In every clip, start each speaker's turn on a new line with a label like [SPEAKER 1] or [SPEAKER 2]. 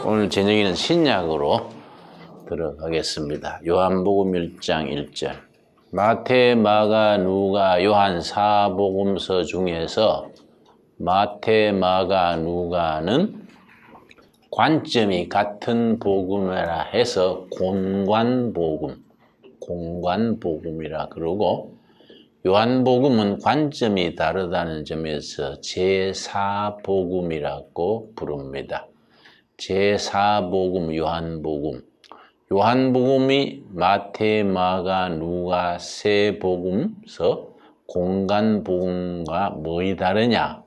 [SPEAKER 1] 오늘 저녁에는 신약으로 들어가겠습니다. 요한복음 1장 1절. 마태, 마가, 누가, 요한 사복음서 중에서 마태, 마가, 누가는 관점이 같은 복음이라 해서 공관복음이라 그러고, 요한복음은 관점이 다르다는 점에서 제4복음이라고 부릅니다. 제4복음, 요한복음이 마태, 마가, 누가 세 복음서 공간복음과 뭐이 다르냐?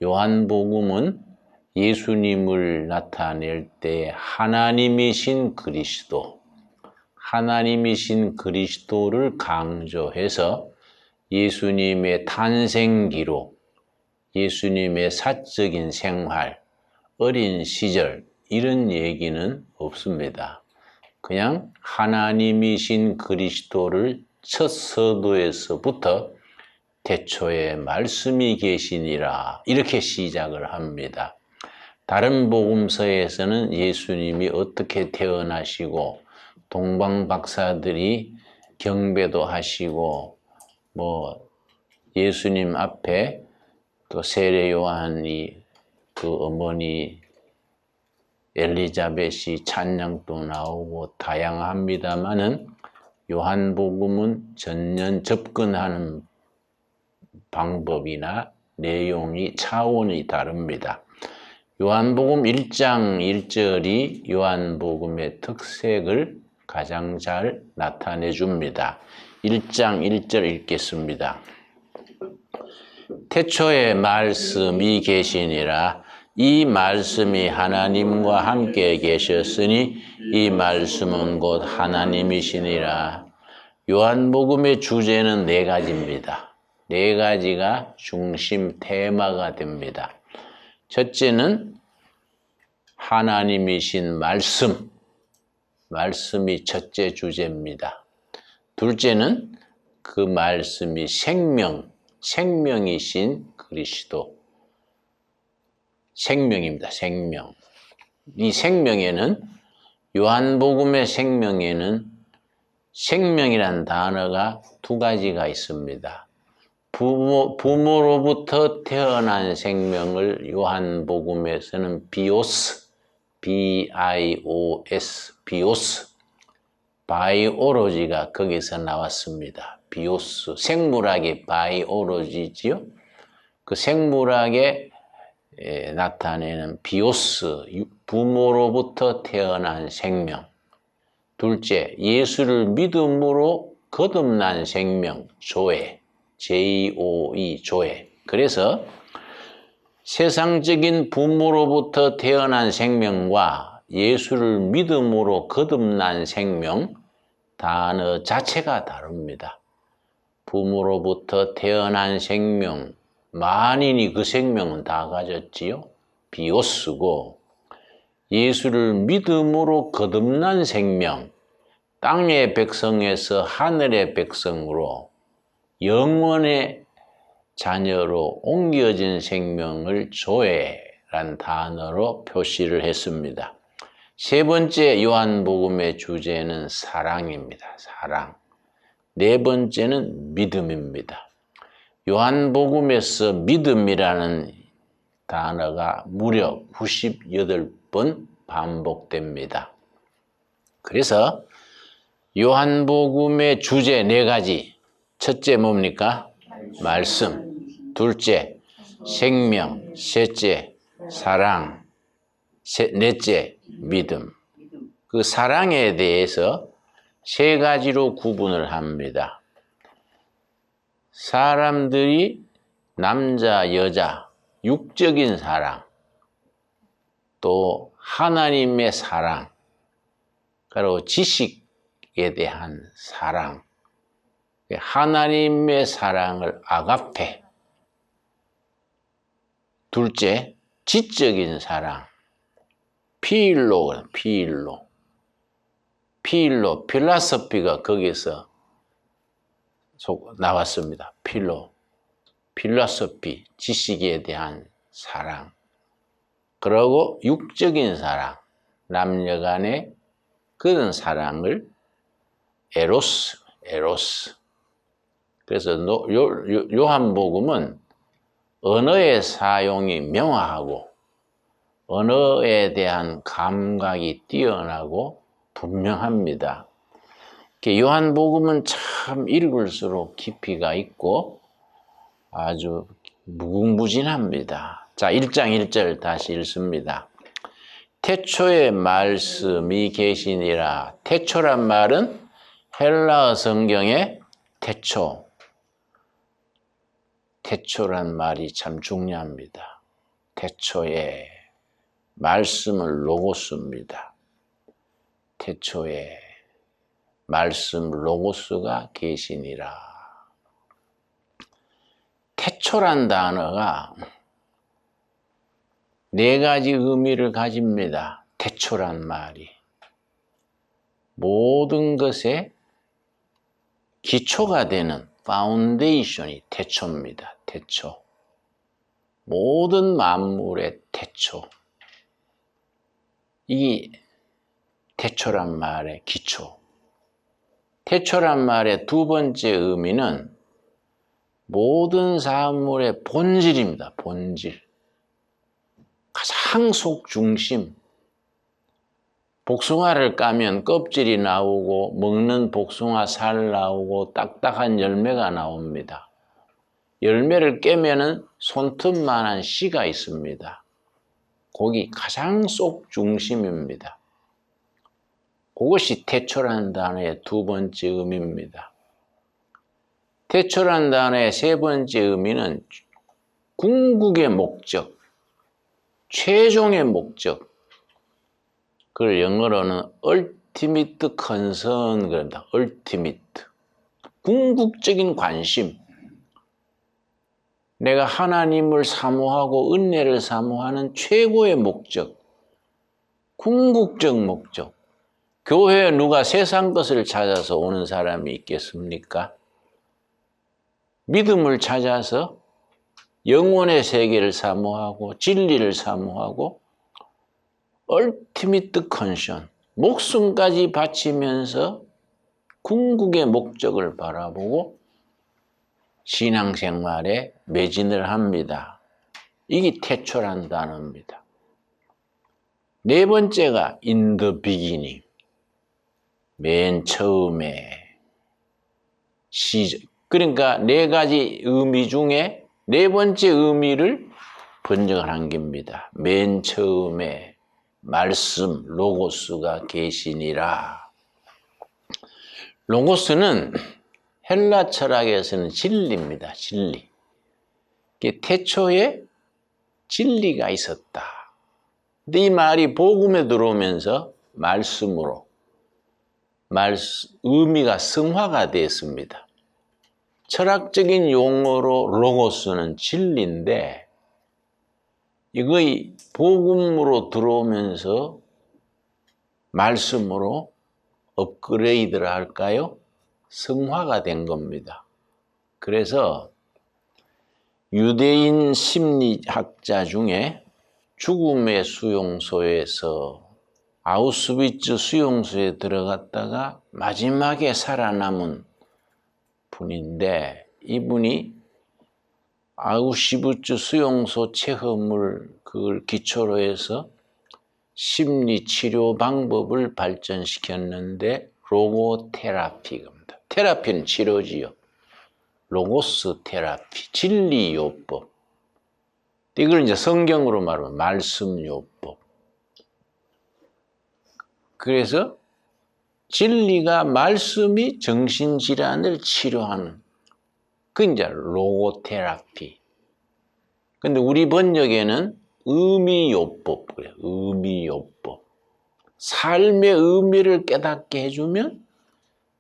[SPEAKER 1] 요한복음은 예수님을 나타낼 때 하나님이신 그리스도를 강조해서 예수님의 탄생 기록, 예수님의 사적인 생활, 어린 시절 이런 얘기는 없습니다. 그냥 하나님이신 그리스도를 첫 서두에서부터 태초에 말씀이 계시니라 이렇게 시작을 합니다. 다른 복음서에서는 예수님이 어떻게 태어나시고 동방 박사들이 경배도 하시고 예수님 앞에 또 세례 요한이 그 어머니 엘리자벳이 찬양도 나오고 다양합니다만은 요한복음은 전년 접근하는 방법이나 내용이 차원이 다릅니다. 요한복음 1장 1절이 요한복음의 특색을 가장 잘 나타내 줍니다. 1장 1절 읽겠습니다. 태초에 말씀이 계시니라. 이 말씀이 하나님과 함께 계셨으니 이 말씀은 곧 하나님이시니라. 요한복음의 주제는 네 가지입니다. 네 가지가 중심 테마가 됩니다. 첫째는 하나님이신 말씀이 첫째 주제입니다. 둘째는 그 말씀이 생명이신 그리스도, 생명입니다. 이 생명에는, 요한복음의 생명이란 단어가 두 가지가 있습니다. 부모로부터 태어난 생명을 요한복음에서는 비오스, 비오스, 바이오로지가 거기서 나왔습니다. 비오스, 생물학의 바이오로지지요. 그 생물학에 나타내는 비오스, 부모로부터 태어난 생명. 둘째, 예수를 믿음으로 거듭난 생명, 조회, J-O-E, 조회. 그래서 세상적인 부모로부터 태어난 생명과 예수를 믿음으로 거듭난 생명, 단어 자체가 다릅니다. 부모로부터 태어난 생명, 만인이 그 생명은 다 가졌지요. 비오스고, 예수를 믿음으로 거듭난 생명, 땅의 백성에서 하늘의 백성으로 영원의 자녀로 옮겨진 생명을 조회란 단어로 표시를 했습니다. 세 번째 요한복음의 주제는 사랑입니다. 사랑. 네 번째는 믿음입니다. 요한복음에서 믿음이라는 단어가 무려 98번 반복됩니다. 그래서 요한복음의 주제 네 가지. 첫째 뭡니까? 말씀. 둘째, 생명. 셋째, 사랑. 넷째, 믿음. 그 사랑에 대해서 세 가지로 구분을 합니다. 사람들이 남자, 여자, 육적인 사랑, 또 하나님의 사랑, 그리고 지식에 대한 사랑, 하나님의 사랑을 아가페. 둘째, 지적인 사랑, 필라소피가 거기서 나왔습니다. 필라소피, 지식에 대한 사랑. 그리고 육적인 사랑, 남녀 간의 그런 사랑을 에로스. 그래서 요한복음은 언어의 사용이 명확하고 언어에 대한 감각이 뛰어나고 분명합니다. 요한복음은 참 읽을수록 깊이가 있고 아주 무궁무진합니다. 자, 1장 1절 다시 읽습니다. 태초에 말씀이 계시니라. 태초란 말은 헬라어 성경의 태초란 말이 참 중요합니다. 태초에 말씀을 로고스입니다. 태초에 말씀 로고스가 계시니라. 태초란 단어가 네 가지 의미를 가집니다. 태초란 말이 모든 것의 기초가 되는 파운데이션이 태초입니다. 태초. 모든 만물의 태초. 이 태초란 말의 기초. 태초란 말의 두 번째 의미는 모든 사물의 본질입니다. 본질. 가장 속 중심. 복숭아를 까면 껍질이 나오고 먹는 복숭아 살 나오고 딱딱한 열매가 나옵니다. 열매를 깨면은 손톱만한 씨가 있습니다. 거기 가장 속 중심입니다. 그것이 태초라는 단어의 두 번째 의미입니다. 태초라는 단어의 세 번째 의미는 궁극의 목적, 최종의 목적. 그걸 영어로는 ultimate concern 그럽니다. ultimate. 궁극적인 관심. 내가 하나님을 사모하고 은혜를 사모하는 최고의 목적. 궁극적 목적. 교회에 누가 세상 것을 찾아서 오는 사람이 있겠습니까? 믿음을 찾아서 영혼의 세계를 사모하고 진리를 사모하고 ultimate concern, 목숨까지 바치면서 궁극의 목적을 바라보고 신앙생활에 매진을 합니다. 이게 태초란 단어입니다. 네 번째가 in the beginning, 맨 처음에 시작. 그러니까 네 가지 의미 중에 네 번째 의미를 번역한 겁니다. 맨 처음에 말씀, 로고스가 계시니라. 로고스는 헬라 철학에서는 진리입니다. 진리. 태초에 진리가 있었다. 근데 이 말이 복음에 들어오면서 말씀으로 의미가 성화가 됐습니다. 철학적인 용어로 로고스는 진리인데 이거의 복음으로 들어오면서 말씀으로 업그레이드를 할까요? 성화가 된 겁니다. 그래서 유대인 심리학자 중에 죽음의 수용소에서 아우슈비츠 수용소에 들어갔다가 마지막에 살아남은 분인데 이분이 아우슈비츠 수용소 체험을 그걸 기초로 해서 심리 치료 방법을 발전시켰는데 로고테라피입니다. 테라피는 치료지요. 로고스 테라피, 진리요법. 이걸 이제 성경으로 말하면 말씀요법. 그래서 진리가 말씀이 정신질환을 치료하는 그 이제 로고테라피. 근데 우리 번역에는 의미요법 그래요. 의미요법. 삶의 의미를 깨닫게 해주면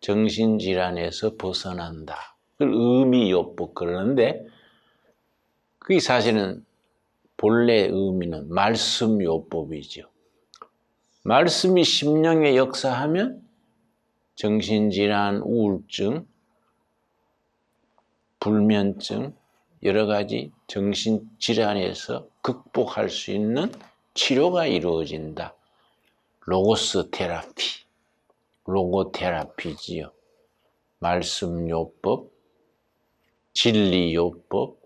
[SPEAKER 1] 정신질환에서 벗어난다. 그걸 의미요법 그러는데 그게 사실은 본래 의미는 말씀요법이죠. 말씀이 심령에 역사하면 정신질환, 우울증, 불면증, 여러 가지 정신질환에서 극복할 수 있는 치료가 이루어진다. 로고스 테라피, 로고 테라피지요. 말씀요법, 진리요법,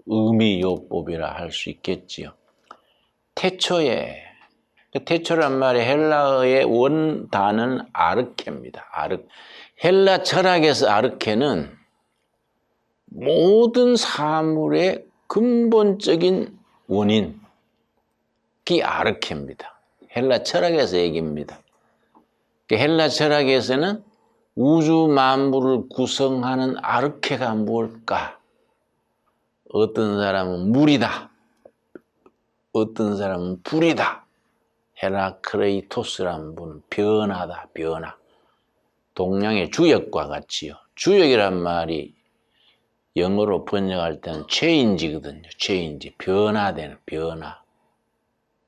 [SPEAKER 1] 의미요법이라 할 수 있겠지요. 태초에, 태초란 말이 헬라어의 원단은 아르케입니다. 헬라 철학에서 아르케는 모든 사물의 근본적인 원인, 그게 아르케입니다. 헬라 철학에서 얘기입니다. 헬라 철학에서는 우주 만물을 구성하는 아르케가 무엇일까? 어떤 사람은 물이다. 어떤 사람은 불이다. 헤라크레이토스라는 분은 변화다. 변화. 동양의 주역과 같이요. 주역이란 말이 영어로 번역할 때는 change거든요. change. 변화되는 변화.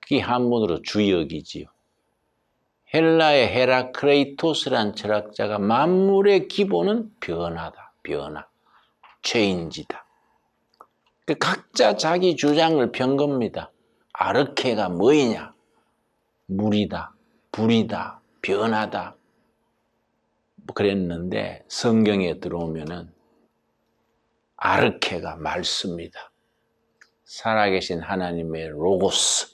[SPEAKER 1] 그게 한문으로 주역이지요. 헬라의 헤라크레이토스란 철학자가 만물의 기본은 변화다. 변화. change다. 각자 자기 주장을 편 겁니다. 아르케가 뭐이냐? 물이다, 불이다, 변하다. 그랬는데 성경에 들어오면은 아르케가 말씀이다. 살아계신 하나님의 로고스.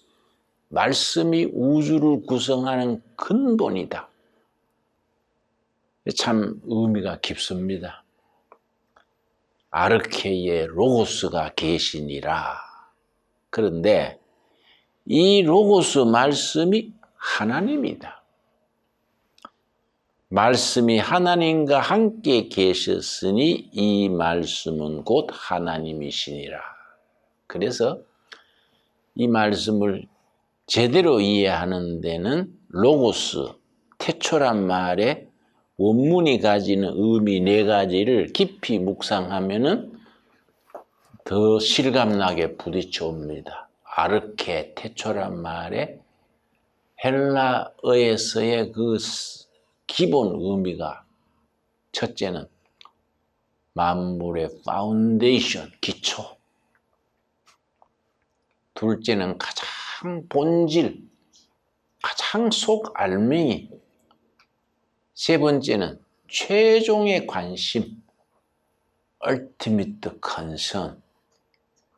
[SPEAKER 1] 말씀이 우주를 구성하는 근본이다. 참 의미가 깊습니다. 아르케의 로고스가 계시니라. 그런데 이 로고스 말씀이 하나님이다. 말씀이 하나님과 함께 계셨으니 이 말씀은 곧 하나님이시니라. 그래서 이 말씀을 제대로 이해하는 데는 로고스, 태초란 말에 원문이 가지는 의미 4가지를 깊이 묵상하면은 더 실감나게 부딪혀옵니다. 아르케, 태초란 말에 헬라어에서의 그 기본 의미가 첫째는 만물의 파운데이션, 기초. 둘째는 가장 본질, 가장 속 알맹이. 세 번째는 최종의 관심, ultimate concern.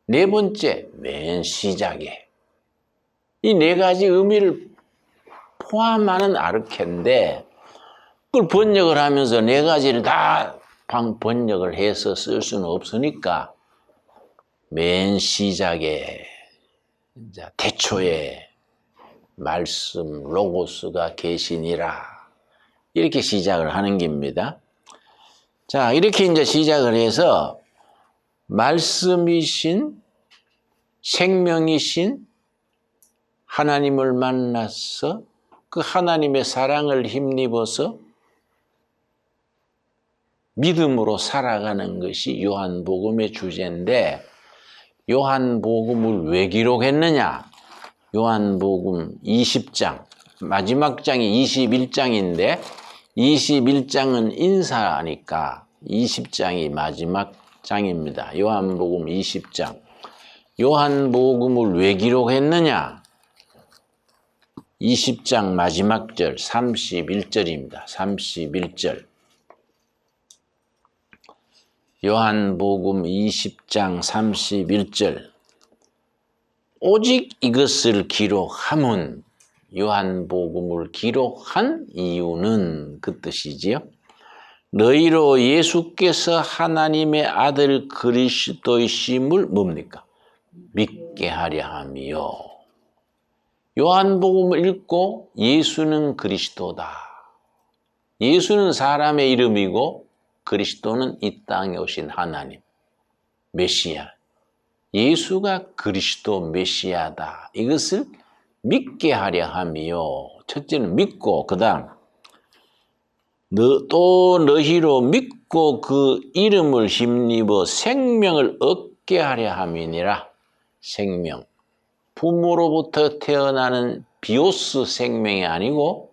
[SPEAKER 1] 네 번째, 맨 시작에. 이 4가지 의미를 포함하는 아르케인데 그걸 번역을 하면서 4가지를 다 번역을 해서 쓸 수는 없으니까 맨 시작에 태초에 말씀 로고스가 계시니라. 이렇게 시작을 하는 겁니다. 자, 이렇게 이제 시작을 해서 말씀이신 생명이신 하나님을 만나서 그 하나님의 사랑을 힘입어서 믿음으로 살아가는 것이 요한복음의 주제인데 요한복음을 왜 기록했느냐? 요한복음 20장, 마지막 장이 21장인데 21장은 인사니까 20장이 마지막 장입니다. 요한복음 20장. 요한복음을 왜 기록했느냐? 20장 마지막 절 31절입니다. 31절. 요한복음 20장 31절. 오직 이것을 기록함은 요한복음을 기록한 이유는 그 뜻이지요. 너희로 예수께서 하나님의 아들 그리스도이심을 뭡니까? 믿게 하려 함이요. 요한복음을 읽고 예수는 그리스도다. 예수는 사람의 이름이고 그리스도는 이 땅에 오신 하나님, 메시아. 예수가 그리스도 메시아다. 이것을 믿게 하려 함이요. 첫째는 믿고 그 다음 또 너희로 믿고 그 이름을 힘입어 생명을 얻게 하려 함이니라. 생명. 부모로부터 태어나는 비오스 생명이 아니고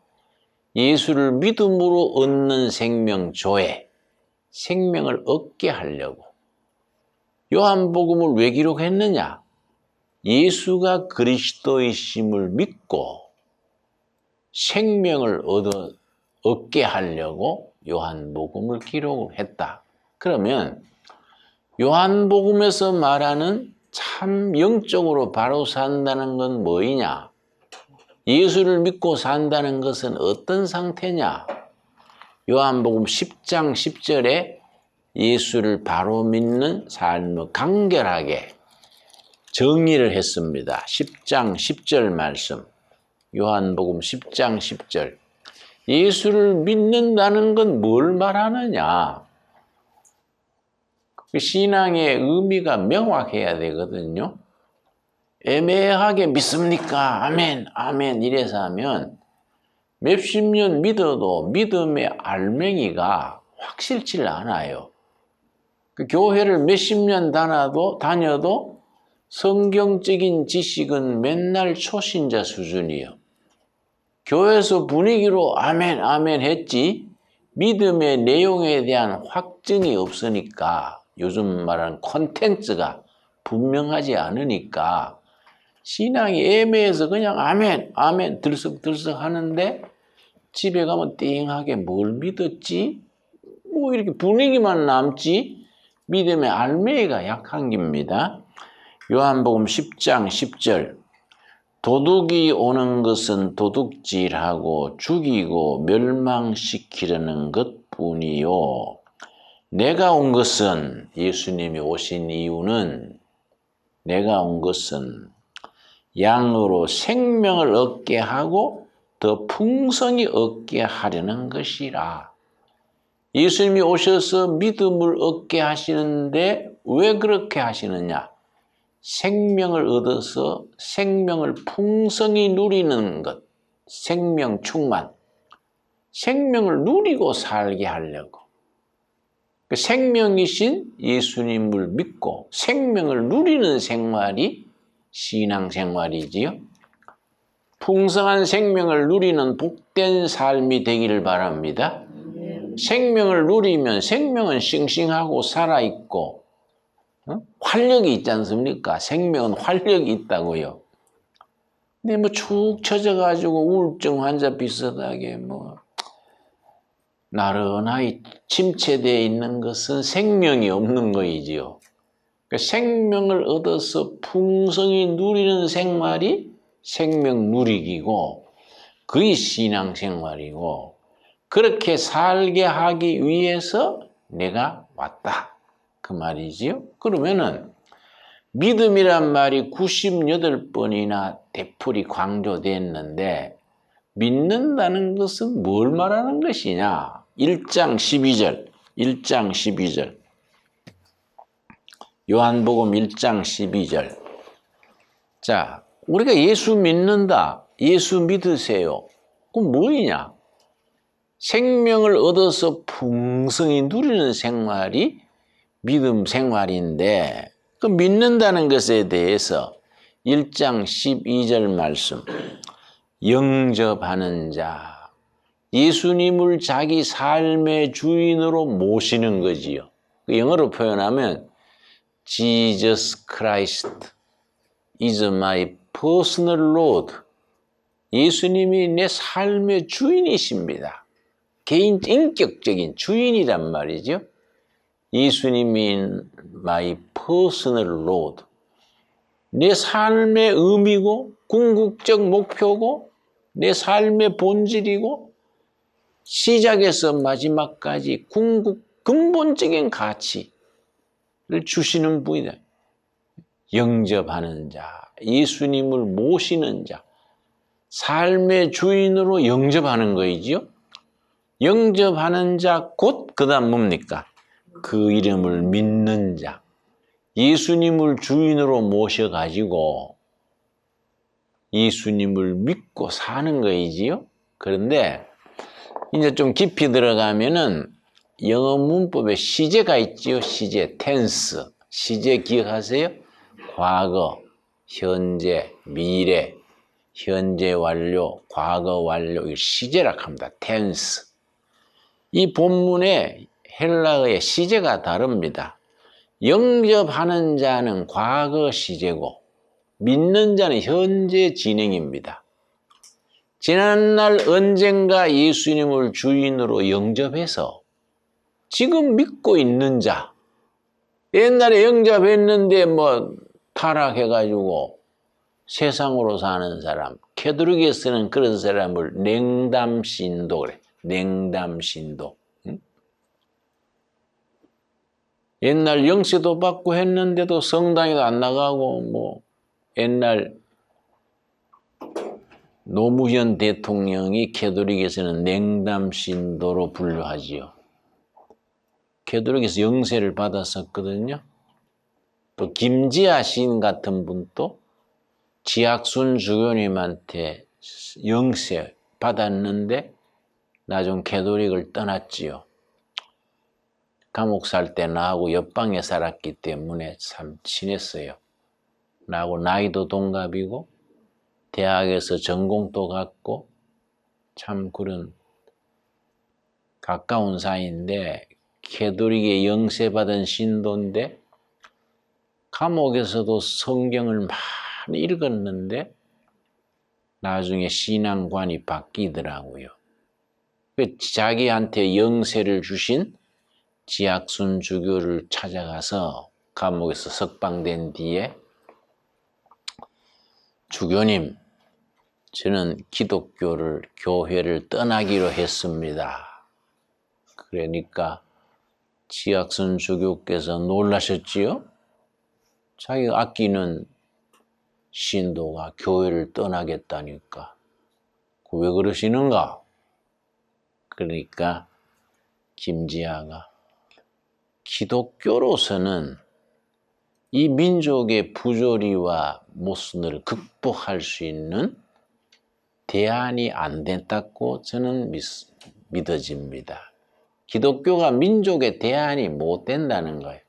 [SPEAKER 1] 예수를 믿음으로 얻는 생명조에 생명을 얻게 하려고. 요한복음을 왜 기록했느냐? 예수가 그리스도이심을 믿고 생명을 얻게 하려고 요한복음을 기록을 했다. 그러면 요한복음에서 말하는 참 영적으로 바로 산다는 건 뭐이냐? 예수를 믿고 산다는 것은 어떤 상태냐? 요한복음 10장 10절에 예수를 바로 믿는 삶을 간결하게 정의를 했습니다. 10장 10절 말씀. 요한복음 10장 10절. 예수를 믿는다는 건 뭘 말하느냐? 신앙의 의미가 명확해야 되거든요. 애매하게 믿습니까? 아멘, 아멘 이래서 하면 몇십 년 믿어도 믿음의 알맹이가 확실치 않아요. 그 교회를 몇십 년 다녀도 성경적인 지식은 맨날 초신자 수준이에요. 교회에서 분위기로 아멘, 아멘 했지 믿음의 내용에 대한 확증이 없으니까 요즘 말하는 콘텐츠가 분명하지 않으니까 신앙이 애매해서 그냥 아멘, 아멘 들썩들썩 하는데 집에 가면 띵하게 뭘 믿었지? 뭐 이렇게 분위기만 남지 믿음의 알맹이가 약한 겁니다. 요한복음 10장 10절 도둑이 오는 것은 도둑질하고 죽이고 멸망시키려는 것뿐이요. 내가 온 것은 예수님이 오신 이유는 내가 온 것은 양으로 생명을 얻게 하고 더 풍성히 얻게 하려는 것이라. 예수님이 오셔서 믿음을 얻게 하시는데 왜 그렇게 하시느냐? 생명을 얻어서 생명을 풍성히 누리는 것, 생명 충만, 생명을 누리고 살게 하려고. 생명이신 예수님을 믿고 생명을 누리는 생활이 신앙생활이지요. 풍성한 생명을 누리는 복된 삶이 되기를 바랍니다. 생명을 누리면 생명은 싱싱하고 살아있고 활력이 있지 않습니까? 생명은 활력이 있다고요. 근데 뭐 축 처져가지고 우울증 환자 비슷하게 나른하게 침체되어 있는 것은 생명이 없는 거이지요. 그러니까 생명을 얻어서 풍성히 누리는 생활이 생명 누리기고 그게 신앙생활이고 그렇게 살게 하기 위해서 내가 왔다. 그 말이지요. 그러면은 믿음이란 말이 98번이나 되풀이 강조됐는데 믿는다는 것은 뭘 말하는 것이냐? 1장 12절. 요한복음 1장 12절. 자, 우리가 예수 믿는다. 예수 믿으세요. 그럼 뭐이냐? 생명을 얻어서 풍성히 누리는 생활이 믿음 생활인데 그 믿는다는 것에 대해서 1장 12절 말씀. 영접하는 자, 예수님을 자기 삶의 주인으로 모시는 거지요. 영어로 표현하면 Jesus Christ is my personal Lord. 예수님이 내 삶의 주인이십니다. 개인 인격적인 주인이란 말이죠. 예수님이 my personal Lord. 내 삶의 의미고 궁극적 목표고 내 삶의 본질이고 시작에서 마지막까지 근본적인 가치를 주시는 분이다. 영접하는 자, 예수님을 모시는 자, 삶의 주인으로 영접하는 거이지요. 영접하는 자 곧 그다음 뭡니까? 그 이름을 믿는 자, 예수님을 주인으로 모셔가지고 예수님을 믿고 사는 거이지요. 그런데 이제 좀 깊이 들어가면은 영어 문법에 시제가 있지요. 시제, 텐스. 시제 기억하세요? 과거, 현재, 미래, 현재 완료, 과거 완료, 이 시제라고 합니다. 텐스. 이 본문에 헬라어의 시제가 다릅니다. 영접하는 자는 과거 시제고 믿는 자는 현재 진행입니다. 지난날 언젠가 예수님을 주인으로 영접해서 지금 믿고 있는 자, 옛날에 영접했는데 뭐 타락해가지고 세상으로 사는 사람, 캐톨릭에서는 그런 사람을 냉담신도 그래. 냉담신도. 응? 옛날 영세도 받고 했는데도 성당에도 안 나가고 뭐 옛날 노무현 대통령이 캐톨릭에서는 냉담신도로 분류하지요. 캐톨릭에서 영세를 받았었거든요. 또 김지아 시인 같은 분도 지학순 주교님한테 영세 받았는데 나중 캐톨릭을 떠났지요. 감옥 살 때 나하고 옆방에 살았기 때문에 참 친했어요. 나하고 나이도 동갑이고 대학에서 전공도 같고 참 그런 가까운 사이인데 캐톨릭에 영세받은 신도인데 감옥에서도 성경을 많이 읽었는데 나중에 신앙관이 바뀌더라고요. 자기한테 영세를 주신 지학순 주교를 찾아가서 감옥에서 석방된 뒤에 주교님, 저는 기독교를, 교회를 떠나기로 했습니다. 그러니까 지학순 주교께서 놀라셨지요? 자기가 아끼는 신도가 교회를 떠나겠다니까. 왜 그러시는가? 그러니까 김지아가 기독교로서는 이 민족의 부조리와 모순을 극복할 수 있는 대안이 안 됐다고 저는 믿어집니다. 기독교가 민족의 대안이 못 된다는 거예요.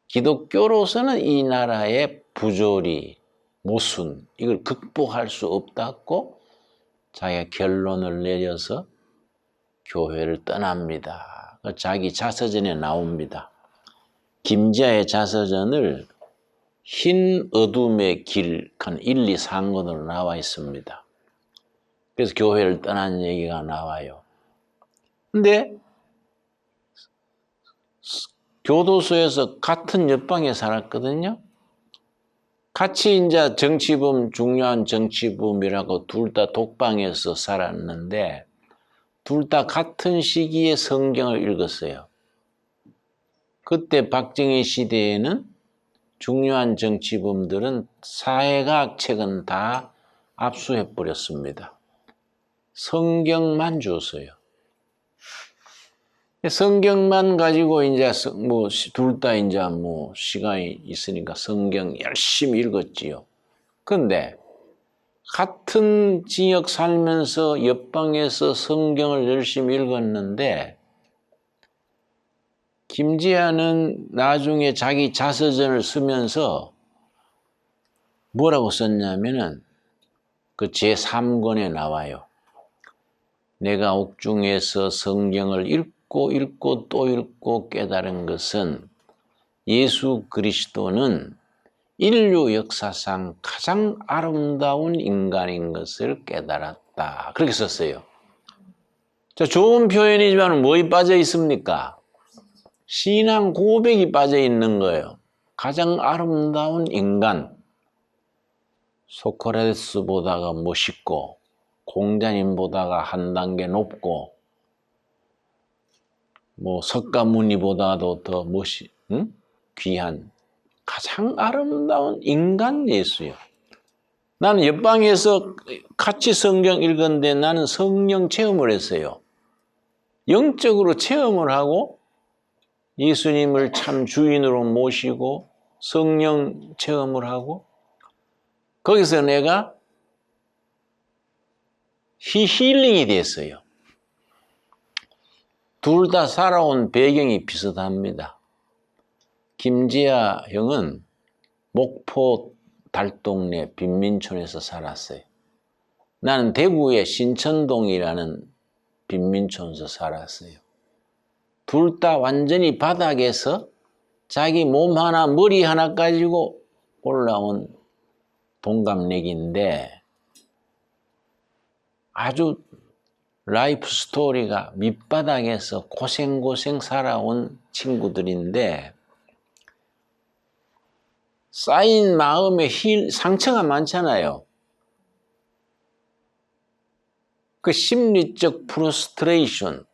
[SPEAKER 1] 기독교로서는 이 나라의 부조리, 모순, 이걸 극복할 수 없다고 자기가 결론을 내려서 교회를 떠납니다. 자기 자서전에 나옵니다. 김지아의 자서전을 흰 어둠의 길, 한 1, 2, 3권으로 나와 있습니다. 그래서 교회를 떠난 얘기가 나와요. 근데 교도소에서 같은 옆방에 살았거든요. 같이 이제 정치범, 중요한 정치범이라고 둘 다 독방에서 살았는데 둘 다 같은 시기에 성경을 읽었어요. 그때 박정희 시대에는 중요한 정치범들은 사회과학 책은 다 압수해버렸습니다. 성경만 줬어요. 성경만 가지고 이제 뭐 둘 다 이제 뭐 시간이 있으니까 성경 열심히 읽었지요. 근데 같은 지역 살면서 옆방에서 성경을 열심히 읽었는데 김지아는 나중에 자기 자서전을 쓰면서 뭐라고 썼냐면은 그 제3권에 나와요. 내가 옥중에서 성경을 읽고 또 읽고 깨달은 것은 예수 그리스도는 인류 역사상 가장 아름다운 인간인 것을 깨달았다. 그렇게 썼어요. 자, 좋은 표현이지만 뭐에 빠져 있습니까? 신앙 고백이 빠져 있는 거예요. 가장 아름다운 인간. 소크라테스보다가 멋있고 공자님보다가 한 단계 높고 뭐 석가모니보다도 더 귀한 가장 아름다운 인간 예수요. 나는 옆방에서 같이 성경 읽었는데 나는 성령 체험을 했어요. 영적으로 체험을 하고 예수님을 참 주인으로 모시고 성령 체험을 하고 거기서 내가 힐링이 됐어요. 둘 다 살아온 배경이 비슷합니다. 김지아 형은 목포 달동네 빈민촌에서 살았어요. 나는 대구의 신천동이라는 빈민촌에서 살았어요. 둘 다 완전히 바닥에서 자기 몸 하나 머리 하나 가지고 올라온 동갑내기인데 아주 라이프 스토리가 밑바닥에서 고생고생 살아온 친구들인데 쌓인 마음에 상처가 많잖아요. 그 심리적 프러스트레이션,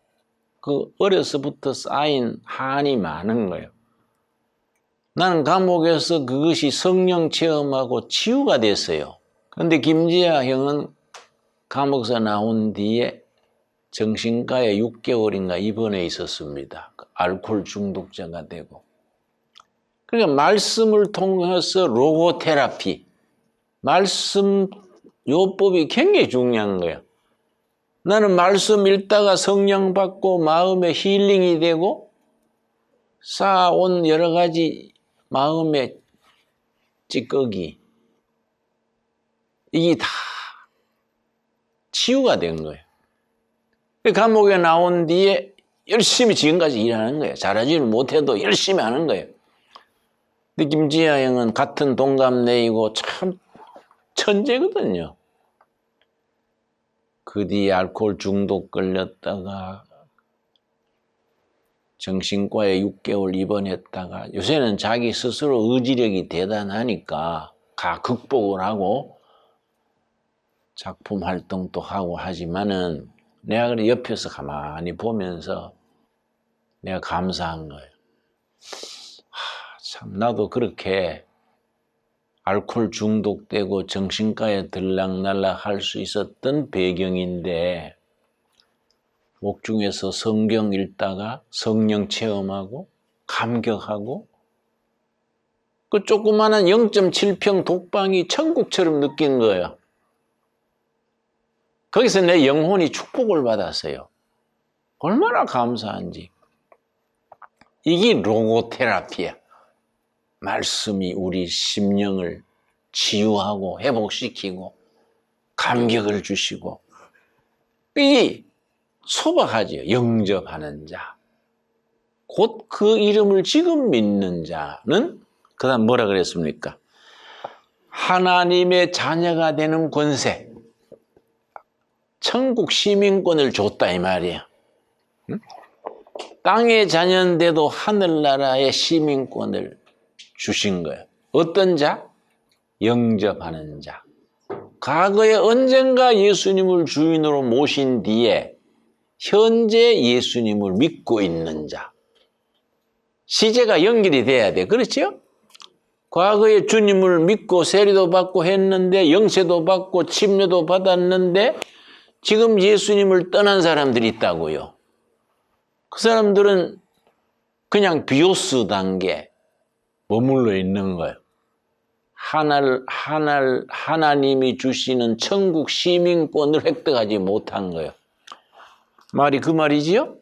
[SPEAKER 1] 그 어려서부터 쌓인 한이 많은 거예요. 나는 감옥에서 그것이 성령 체험하고 치유가 됐어요. 그런데 김지아 형은 감옥에서 나온 뒤에 정신과에 6개월인가 입원해 있었습니다. 알코올 중독자가 되고. 그러니까 말씀을 통해서 로고테라피, 말씀 요법이 굉장히 중요한 거예요. 나는 말씀 읽다가 성령 받고 마음에 힐링이 되고 쌓아온 여러 가지 마음의 찌꺼기, 이게 다 치유가 된 거예요. 감옥에 나온 뒤에 열심히 지금까지 일하는 거예요. 잘하지는 못해도 열심히 하는 거예요. 근데 김지아 형은 같은 동갑내이고 참 천재거든요. 그 뒤에 알코올 중독 걸렸다가 정신과에 6개월 입원했다가 요새는 자기 스스로 의지력이 대단하니까 극복을 하고 작품 활동도 하고 하지만은 내가 그래 옆에서 가만히 보면서 내가 감사한 거예요. 참 나도 그렇게 알코올 중독되고 정신과에 들락날락 할 수 있었던 배경인데 옥중에서 성경 읽다가 성령 체험하고 감격하고 그 조그마한 0.7평 독방이 천국처럼 느낀 거예요. 거기서 내 영혼이 축복을 받았어요. 얼마나 감사한지. 이게 로고테라피야. 말씀이 우리 심령을 치유하고 회복시키고 감격을 주시고 이 소박하지요. 영접하는 자. 곧 그 이름을 지금 믿는 자는 그 다음 뭐라 그랬습니까? 하나님의 자녀가 되는 권세. 천국 시민권을 줬다 이 말이에요. 응? 땅의 자녀인데도 하늘나라의 시민권을 주신 거예요. 어떤 자? 영접하는 자. 과거에 언젠가 예수님을 주인으로 모신 뒤에 현재 예수님을 믿고 있는 자. 시제가 연결이 돼야 돼. 그렇죠? 과거에 주님을 믿고 세례도 받고 했는데 영세도 받고 침례도 받았는데 지금 예수님을 떠난 사람들이 있다고요. 그 사람들은 그냥 비오스 단계 머물러 있는 거예요. 하나님이 주시는 천국 시민권을 획득하지 못한 거예요. 말이 그 말이지요?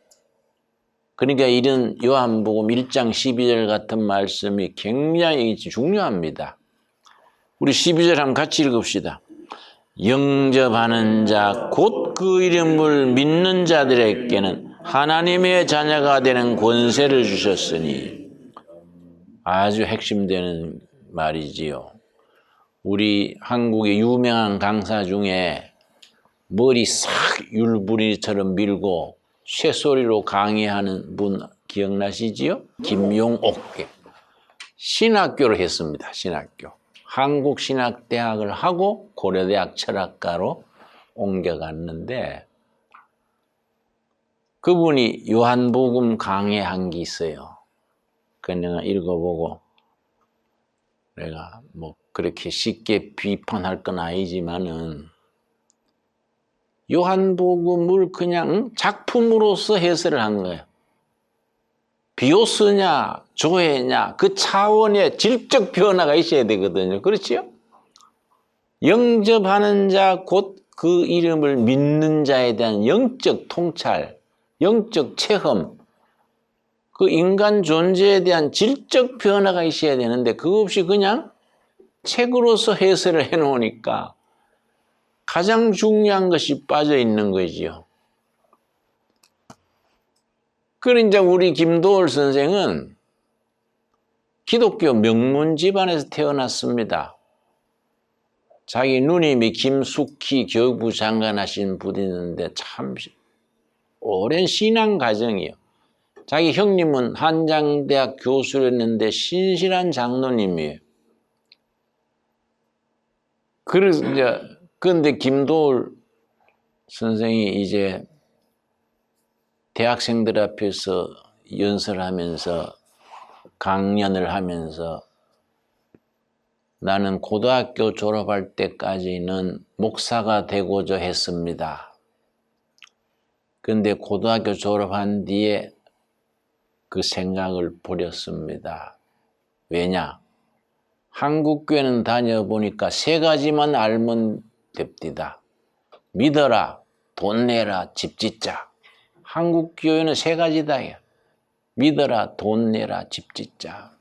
[SPEAKER 1] 그러니까 이런 요한복음 1장 12절 같은 말씀이 굉장히 중요합니다. 우리 12절 한번 같이 읽읍시다. 영접하는 자, 곧 그 이름을 믿는 자들에게는 하나님의 자녀가 되는 권세를 주셨으니. 아주 핵심되는 말이지요. 우리 한국의 유명한 강사 중에 머리 싹 율무리처럼 밀고 쇠소리로 강의하는 분 기억나시지요? 김용옥. 신학교를 했습니다. 신학교. 한국신학대학을 하고 고려대학 철학과로 옮겨갔는데 그분이 요한복음 강해한 게 있어요. 그 내가 읽어보고 내가 뭐 그렇게 쉽게 비판할 건 아니지만은 요한복음을 그냥 작품으로서 해설을 한 거예요. 비오스냐 조회냐 그 차원의 질적 변화가 있어야 되거든요. 그렇지요? 영접하는 자 곧 그 이름을 믿는 자에 대한 영적 통찰, 영적 체험, 그 인간 존재에 대한 질적 변화가 있어야 되는데 그거 없이 그냥 책으로서 해설을 해놓으니까 가장 중요한 것이 빠져 있는 거지요. 그러니까 우리 김도월 선생은 기독교 명문 집안에서 태어났습니다. 자기 누님이 김숙희 교육부 장관 하신 분이 있는데 참 오랜 신앙 과정이요. 자기 형님은 한장대학 교수였는데 신실한 장로님이에요. 그래서 이제 그런데 김도울 선생이 이제 대학생들 앞에서 연설하면서 강연을 하면서 나는 고등학교 졸업할 때까지는 목사가 되고자 했습니다. 그런데 고등학교 졸업한 뒤에 그 생각을 버렸습니다. 왜냐? 한국교회는 다녀보니까 세 가지만 알면 됩니다. 믿어라, 돈 내라, 집 짓자. 한국교회는 세 가지다. 믿어라, 돈 내라, 집 짓자.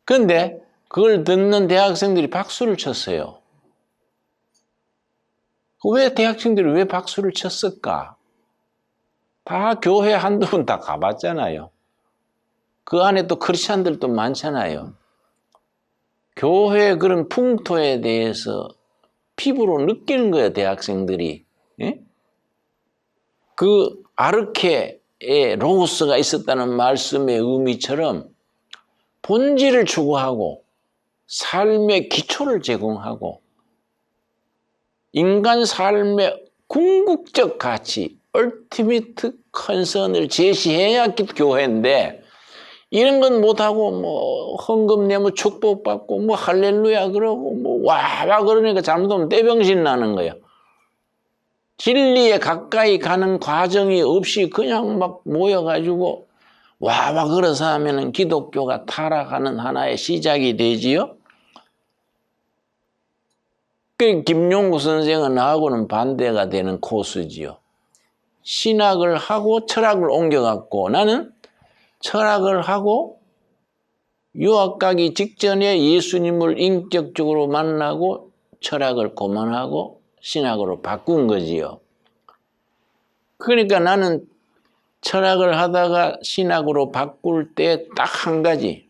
[SPEAKER 1] 그런데 그걸 듣는 대학생들이 박수를 쳤어요. 왜 대학생들이 왜 박수를 쳤을까? 다 교회 한두 번 다 가봤잖아요. 그 안에 또 크리스찬들도 많잖아요. 교회의 그런 풍토에 대해서 피부로 느끼는 거예요, 대학생들이. 예? 그 아르케에 로고스가 있었다는 말씀의 의미처럼 본질을 추구하고 삶의 기초를 제공하고 인간 삶의 궁극적 가치, 얼티미트 컨선을 제시해야 교회인데 이런 건 못하고 뭐 헌금 내면 축복받고 뭐 할렐루야 그러고 뭐 와와 그러니까 잘못하면 떼병신 나는 거예요. 진리에 가까이 가는 과정이 없이 그냥 막 모여가지고 와와 그래서 하면은 기독교가 타락하는 하나의 시작이 되지요. 그 김용구 선생은 나하고는 반대가 되는 코스지요. 신학을 하고 철학을 옮겨갔고 나는 철학을 하고 유학 가기 직전에 예수님을 인격적으로 만나고 철학을 그만하고 신학으로 바꾼 거지요. 그러니까 나는 철학을 하다가 신학으로 바꿀 때 딱 한 가지.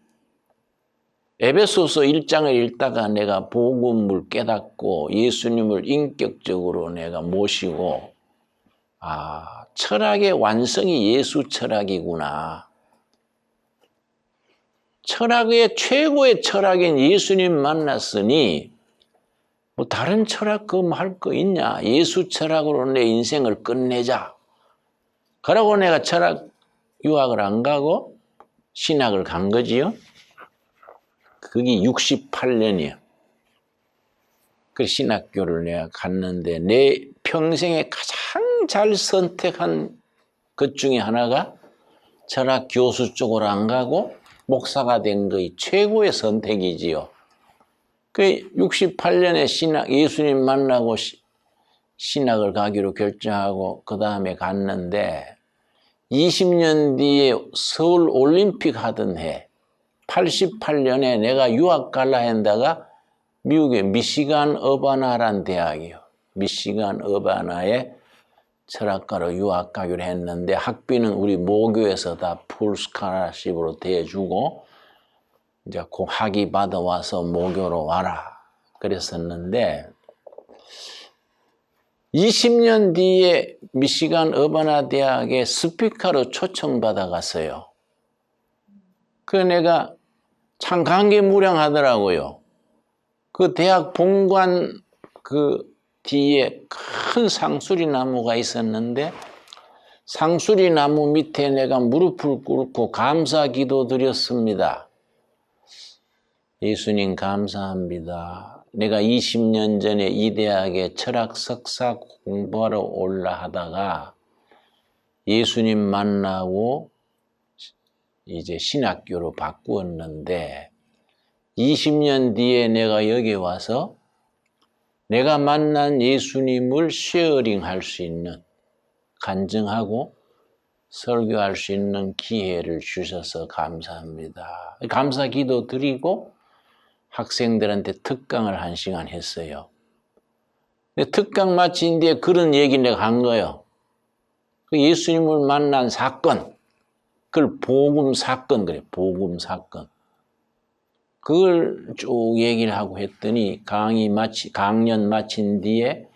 [SPEAKER 1] 에베소서 1장을 읽다가 내가 복음을 깨닫고 예수님을 인격적으로 내가 모시고 철학의 완성이 예수 철학이구나. 철학의 최고의 철학인 예수님 만났으니 뭐 다른 철학 그럼 할 거 있냐? 예수 철학으로 내 인생을 끝내자. 그러고 내가 철학 유학을 안 가고 신학을 간 거지요. 그게 68년이야. 그 신학교를 내가 갔는데 내 평생에 가장 잘 선택한 것 중에 하나가 철학 교수 쪽으로 안 가고 목사가 된 거의 최고의 선택이지요. 그 68년에 예수님 만나고 신학을 가기로 결정하고 그 다음에 갔는데 20년 뒤에 서울 올림픽 하던 해 88년에 내가 유학 갈라 했다가 미국의 미시간 어바나라는 대학이요. 미시간 어바나에 철학과로 유학 가기로 했는데 학비는 우리 모교에서 다 풀스칼라십으로 대주고 이제 그 학위 받아와서 모교로 와라 그랬었는데 20년 뒤에 미시간 어바나 대학에 스피커로 초청받아 갔어요. 그래서 내가 참 감개무량하더라고요. 그 대학 본관 그 뒤에 큰 상수리 나무가 있었는데 상수리 나무 밑에 내가 무릎을 꿇고 감사 기도 드렸습니다. 예수님 감사합니다. 내가 20년 전에 이 대학에 철학 석사 공부하러 올라 하다가 예수님 만나고 이제 신학교로 바꾸었는데 20년 뒤에 내가 여기 와서 내가 만난 예수님을 쉐어링할 수 있는 간증하고 설교할 수 있는 기회를 주셔서 감사합니다. 감사 기도 드리고 학생들한테 특강을 1시간 했어요. 특강 마친 뒤에 그런 얘기 내가 한 거예요. 예수님을 만난 사건, 그걸 복음 사건 그래, 복음 사건. 그걸 쭉 얘기를 하고 했더니 강연 마친 뒤에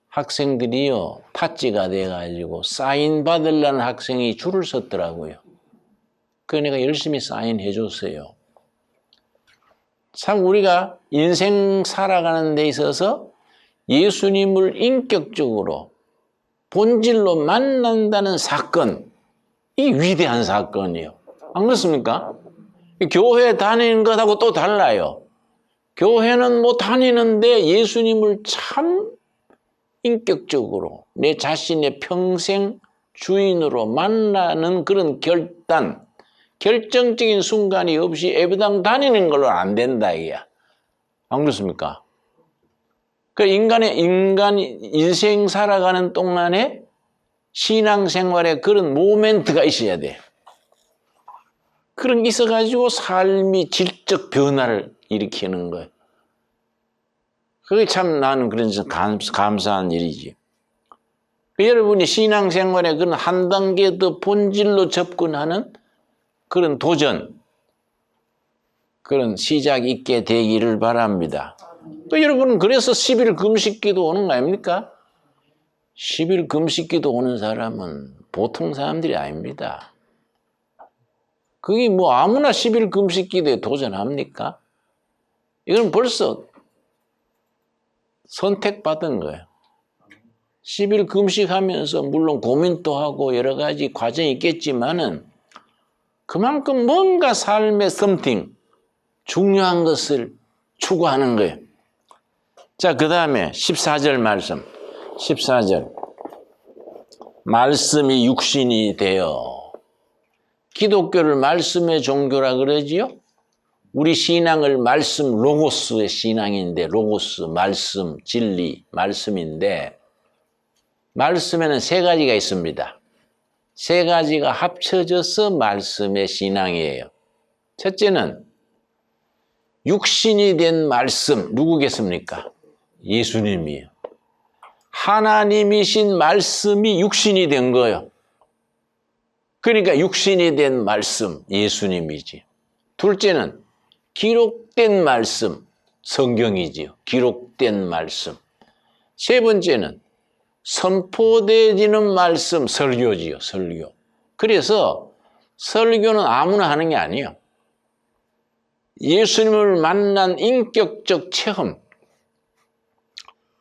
[SPEAKER 1] 학생들이요, 팥찌가 돼가지고 사인 받으려는 학생이 줄을 섰더라고요. 그래서 내가 열심히 사인해 줬어요. 참 우리가 인생 살아가는 데 있어서 예수님을 인격적으로 본질로 만난다는 사건, 이 위대한 사건이에요. 안 그렇습니까? 교회 다니는 것하고 또 달라요. 교회는 뭐 다니는데 예수님을 참 인격적으로 내 자신의 평생 주인으로 만나는 그런 결정적인 순간이 없이 예배당 다니는 걸로 안 된다 이게야. 안 그렇습니까? 그 인생 살아가는 동안에 신앙생활에 그런 모멘트가 있어야 돼. 그런 게 있어가지고 삶이 질적 변화를 일으키는 거예요. 그게 참 나는 그런 감사한 일이지. 여러분이 신앙생활에 그런 한 단계 더 본질로 접근하는 그런 도전, 그런 시작이 있게 되기를 바랍니다. 또 여러분은 그래서 10일 금식기도 오는 거 아닙니까? 10일 금식기도 오는 사람은 보통 사람들이 아닙니다. 그게 뭐 아무나 10일 금식기도에 도전합니까? 이건 벌써 선택받은 거예요. 10일 금식하면서 물론 고민도 하고 여러 가지 과정이 있겠지만은 그만큼 뭔가 삶의 something, 중요한 것을 추구하는 거예요. 자, 그 다음에 14절 말씀. 14절. 말씀이 육신이 되어. 기독교를 말씀의 종교라 그러지요? 우리 신앙을 말씀, 로고스의 신앙인데, 로고스, 말씀, 진리, 말씀인데, 말씀에는 세 가지가 있습니다. 세 가지가 합쳐져서 말씀의 신앙이에요. 첫째는 육신이 된 말씀, 누구겠습니까? 예수님이에요. 하나님이신 말씀이 육신이 된 거예요. 그러니까 육신이 된 말씀, 예수님이지. 둘째는 기록된 말씀, 성경이지요. 기록된 말씀. 세 번째는 선포되지는 말씀, 설교지요. 설교. 그래서 설교는 아무나 하는 게 아니에요. 예수님을 만난 인격적 체험,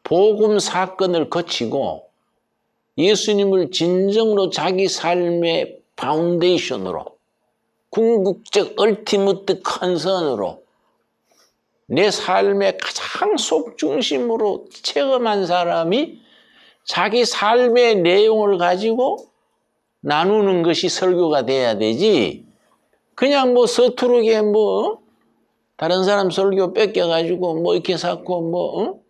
[SPEAKER 1] 복음 사건을 거치고 예수님을 진정으로 자기 삶의 파운데이션으로, 궁극적 얼티머트 컨선으로 내 삶의 가장 속중심으로 체험한 사람이 자기 삶의 내용을 가지고 나누는 것이 설교가 돼야 되지, 그냥 뭐 서투르게 뭐 다른 사람 설교 뺏겨가지고 뭐 이렇게 쌓고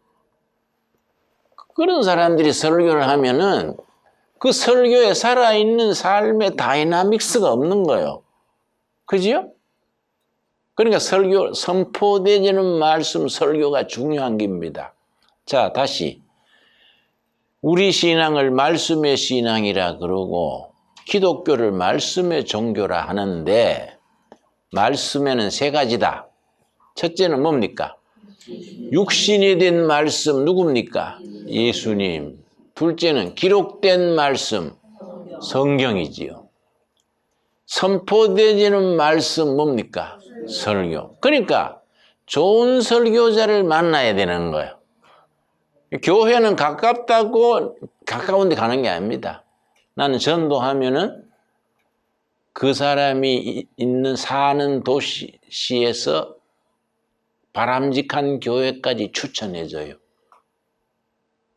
[SPEAKER 1] 그런 사람들이 설교를 하면은 그 설교에 살아있는 삶의 다이나믹스가 없는 거예요. 그지요? 그러니까 설교, 선포되지는 말씀, 설교가 중요한 겁니다. 자, 다시. 우리 신앙을 말씀의 신앙이라 그러고 기독교를 말씀의 종교라 하는데 말씀에는 세 가지다. 첫째는 뭡니까? 육신이 된 말씀 누굽니까? 예수님. 둘째는 기록된 말씀, 성경이지요. 선포되지는 말씀 뭡니까? 설교. 그러니까 좋은 설교자를 만나야 되는 거예요. 교회는 가깝다고 가까운 데 가는 게 아닙니다. 나는 전도하면은 그 사람이 사는 도시에서 바람직한 교회까지 추천해줘요.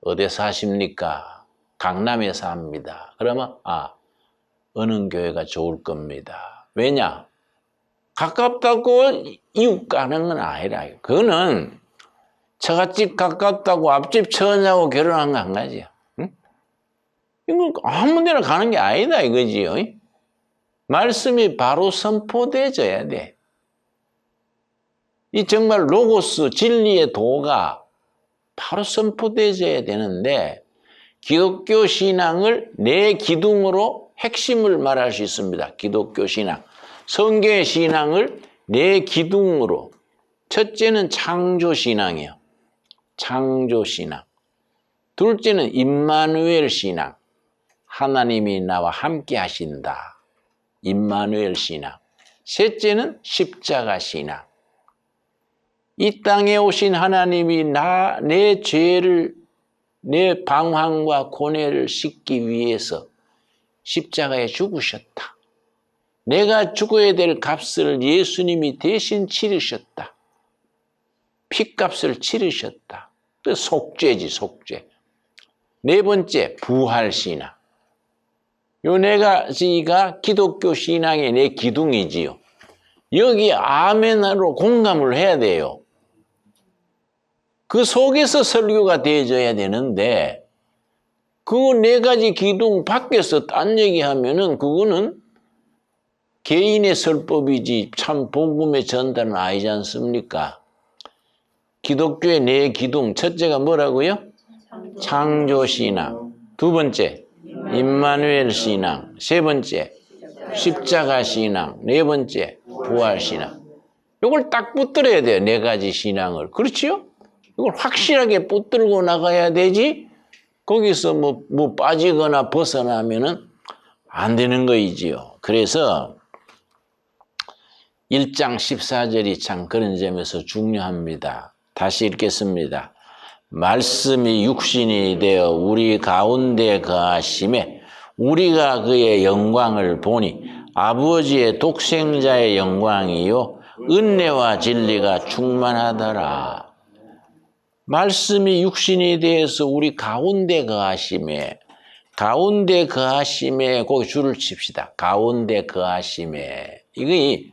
[SPEAKER 1] 어디 사십니까? 강남에 삽니다. 그러면 어느 교회가 좋을 겁니다. 왜냐? 가깝다고 이웃 가는 건 아니라, 그거는 처갓집 가깝다고 앞집 처녀하고 결혼한 거 한 가지야. 응? 이건 아무 데나 가는 게 아니다 이거지요. 말씀이 바로 선포되어야 돼. 이 정말 로고스, 진리의 도가 바로 선포되어야 되는데 기독교 신앙을 내 기둥으로 핵심을 말할 수 있습니다. 기독교 신앙. 성경의 신앙을 내 기둥으로 첫째는 창조신앙이에요. 창조신앙. 둘째는 임마누엘 신앙. 하나님이 나와 함께 하신다. 임마누엘 신앙. 셋째는 십자가 신앙. 이 땅에 오신 하나님이 내 죄를, 내 방황과 고뇌를 씻기 위해서 십자가에 죽으셨다. 내가 죽어야 될 값을 예수님이 대신 치르셨다. 핏값을 치르셨다. 그 속죄지, 속죄. 네 번째, 부활신앙. 요 네 가지가 기독교 신앙의 내 기둥이지요. 여기 아멘으로 공감을 해야 돼요. 그 속에서 설교가 되어져야 되는데 그 네 가지 기둥 밖에서 딴 얘기하면은 그거는 개인의 설법이지 참 복음의 전달은 아니지 않습니까? 기독교의 네 기둥, 첫째가 뭐라고요? 창조신앙. 두 번째, 임마누엘 신앙. 세 번째, 십자가 신앙. 네 번째, 부활신앙. 이걸 딱 붙들어야 돼요. 네 가지 신앙을. 그렇지요? 이걸 확실하게 붙들고 나가야 되지 거기서 뭐 빠지거나 벗어나면은 안 되는 거이지요. 그래서 1장 14절이 참 그런 점에서 중요합니다. 다시 읽겠습니다. 말씀이 육신이 되어 우리 가운데 거하심에 우리가 그의 영광을 보니 아버지의 독생자의 영광이요 은혜와 진리가 충만하더라. 말씀이 육신이 되어서 우리 가운데 거하심에 거기 줄을 칩시다. 가운데 거하심에 이게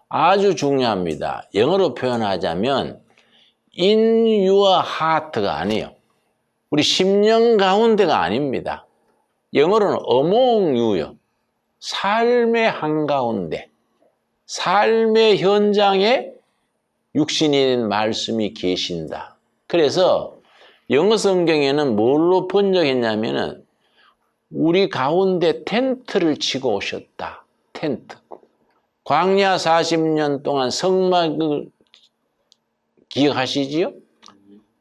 [SPEAKER 1] 아주 중요합니다. 영어로 표현하자면 in your heart가 아니에요. 우리 심령 가운데가 아닙니다. 영어로는 among you요. 삶의 한가운데, 삶의 현장에 육신이 된 말씀이 계신다. 그래서 영어 성경에는 뭘로 번역했냐면은 우리 가운데 텐트를 치고 오셨다. 텐트. 광야 40년 동안 성막을 기억하시지요?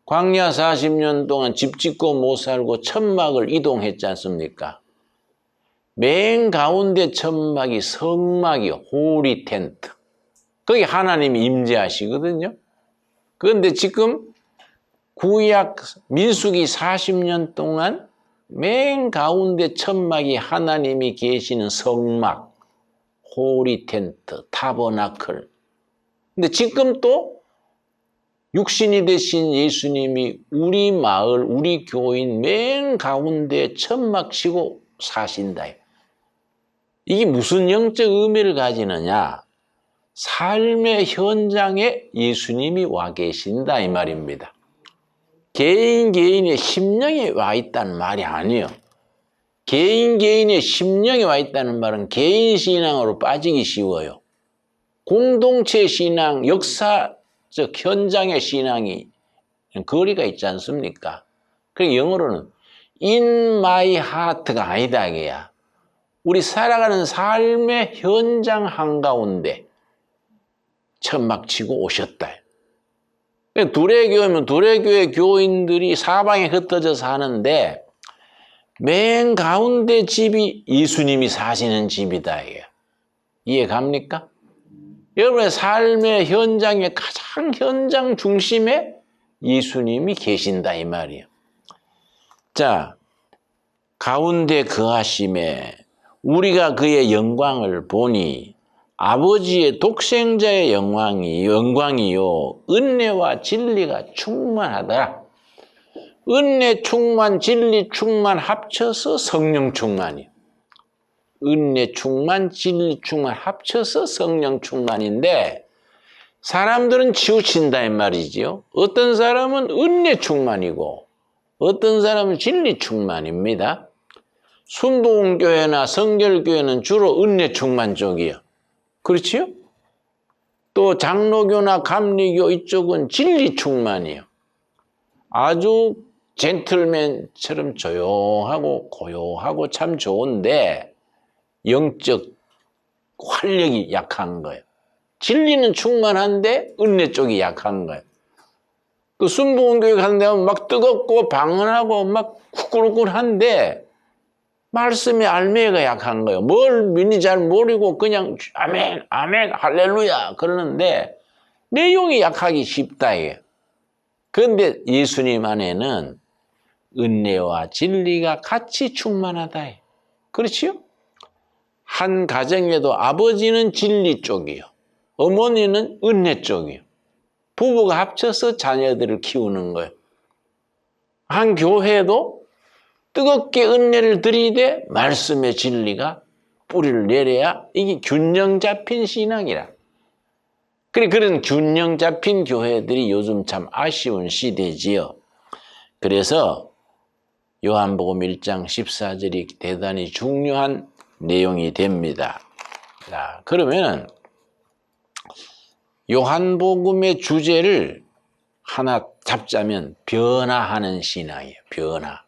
[SPEAKER 1] 광야 40년 동안 집 짓고 못 살고 천막을 이동했지 않습니까? 맨 가운데 천막이 성막이요. 홀리 텐트. 거기 하나님이 임재하시거든요. 그런데 지금 구약 민수기 40년 동안 맨 가운데 천막이 하나님이 계시는 성막, 홀리 텐트, 타버나클. 근데 지금 또 육신이 되신 예수님이 우리 마을, 우리 교인 맨 가운데 천막 치고 사신다. 이게 무슨 영적 의미를 가지느냐? 삶의 현장에 예수님이 와 계신다 이 말입니다. 개인의 심령에 와 있다는 말이 아니에요. 개인의 심령에 와 있다는 말은 개인 신앙으로 빠지기 쉬워요. 공동체 신앙, 역사적 현장의 신앙이 거리가 있지 않습니까? 그러니까 영어로는 in my heart가 아니다 이게야. 우리 살아가는 삶의 현장 한가운데 천막 치고 오셨다. 두레교회면 두레교회 교인들이 사방에 흩어져 사는데 맨 가운데 집이 예수님이 사시는 집이다. 이게. 이해 갑니까? 여러분의 삶의 현장의 가장 현장 중심에 예수님이 계신다 이 말이에요. 자, 가운데 거하심에 우리가 그의 영광을 보니 아버지의 독생자의 영광이요 은혜와 진리가 충만하더라. 은혜 충만, 진리 충만 합쳐서 성령 충만이에요. 은혜 충만, 진리 충만 합쳐서 성령 충만인데 사람들은 치우친다 이 말이지요. 어떤 사람은 은혜 충만이고 어떤 사람은 진리 충만입니다. 순복음교회나 성결교회는 주로 은혜 충만 쪽이에요. 그렇지요? 또 장로교나 감리교 이쪽은 진리 충만이에요. 아주 젠틀맨처럼 조용하고 고요하고 참 좋은데 영적 활력이 약한 거예요. 진리는 충만한데 은혜 쪽이 약한 거예요. 그 순복음교회 가는 데 가면 막 뜨겁고 방언하고 막 후끈후끈한데 말씀의 알매가 약한 거예요. 뭘 믿는지 잘 모르고 그냥 아멘, 아멘, 할렐루야 그러는데 내용이 약하기 쉽다 이게. 그런데 예수님 안에는 은혜와 진리가 같이 충만하다. 그렇지요? 한 가정에도 아버지는 진리 쪽이요. 어머니는 은혜 쪽이요. 부부가 합쳐서 자녀들을 키우는 거예요. 한 교회도 뜨겁게 은혜를 들이되 말씀의 진리가 뿌리를 내려야 이게 균형 잡힌 신앙이라. 그런 균형 잡힌 교회들이 요즘 참 아쉬운 시대지요. 그래서 요한복음 1장 14절이 대단히 중요한 내용이 됩니다. 자, 그러면 요한복음의 주제를 하나 잡자면 변화하는 신앙이에요. 변화.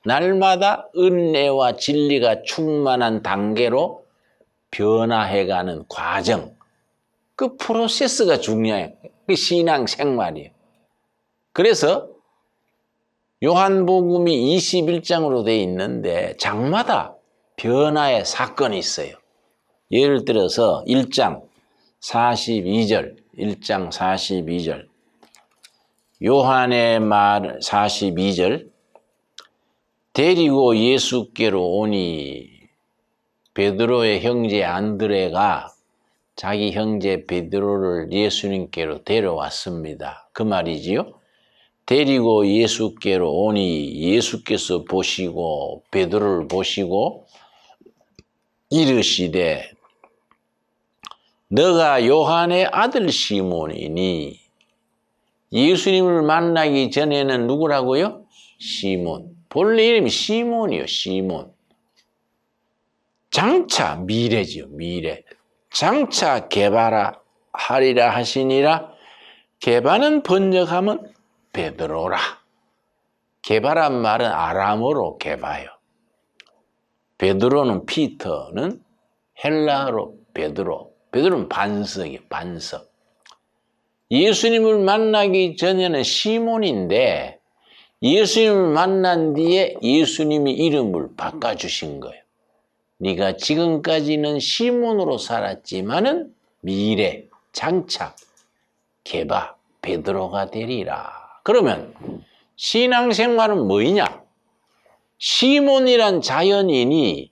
[SPEAKER 1] 날마다 은혜와 진리가 충만한 단계로 변화해가는 과정. 그 프로세스가 중요해요. 그 신앙 생활이에요. 그래서 요한복음이 21장으로 되어 있는데 장마다 변화의 사건이 있어요. 예를 들어서 1장 42절, 1장 42절. 요한의 말 42절. 데리고 예수께로 오니 베드로의 형제 안드레가 자기 형제 베드로를 예수님께로 데려왔습니다. 그 말이지요. 데리고 예수께로 오니 예수께서 보시고 베드로를 보시고 이르시되 너가 요한의 아들 시몬이니. 예수님을 만나기 전에는 누구라고요? 시몬. 본래 이름이 시몬이요. 시몬. 장차 미래지요. 미래. 장차 게바라 하리라 하시니라. 게바는 번역하면 베드로라. 게바란 말은 아람어로 게바요. 베드로는 피터는 헬라어로 베드로. 베드로는 반석이에요. 반석. 예수님을 만나기 전에는 시몬인데 예수님을 만난 뒤에 예수님이 이름을 바꿔주신 거예요. 네가 지금까지는 시몬으로 살았지만은 미래, 장차, 게바, 베드로가 되리라. 그러면 신앙생활은 뭐이냐? 시몬이란 자연인이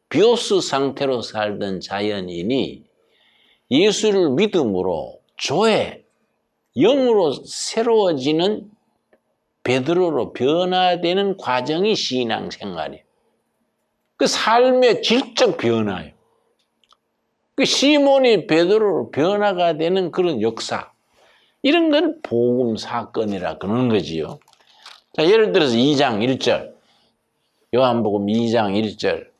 [SPEAKER 1] 비오스 상태로 살던 자연인이 예수를 믿음으로 조회, 영으로 새로워지는 베드로로 변화되는 과정이 신앙생활이에요. 그 삶의 질적 변화예요. 그 시몬이 베드로로 변화가 되는 그런 역사. 이런 건 복음 사건이라 그러는 거지요. 자, 예를 들어서 2장 1절. 요한복음 2장 1절.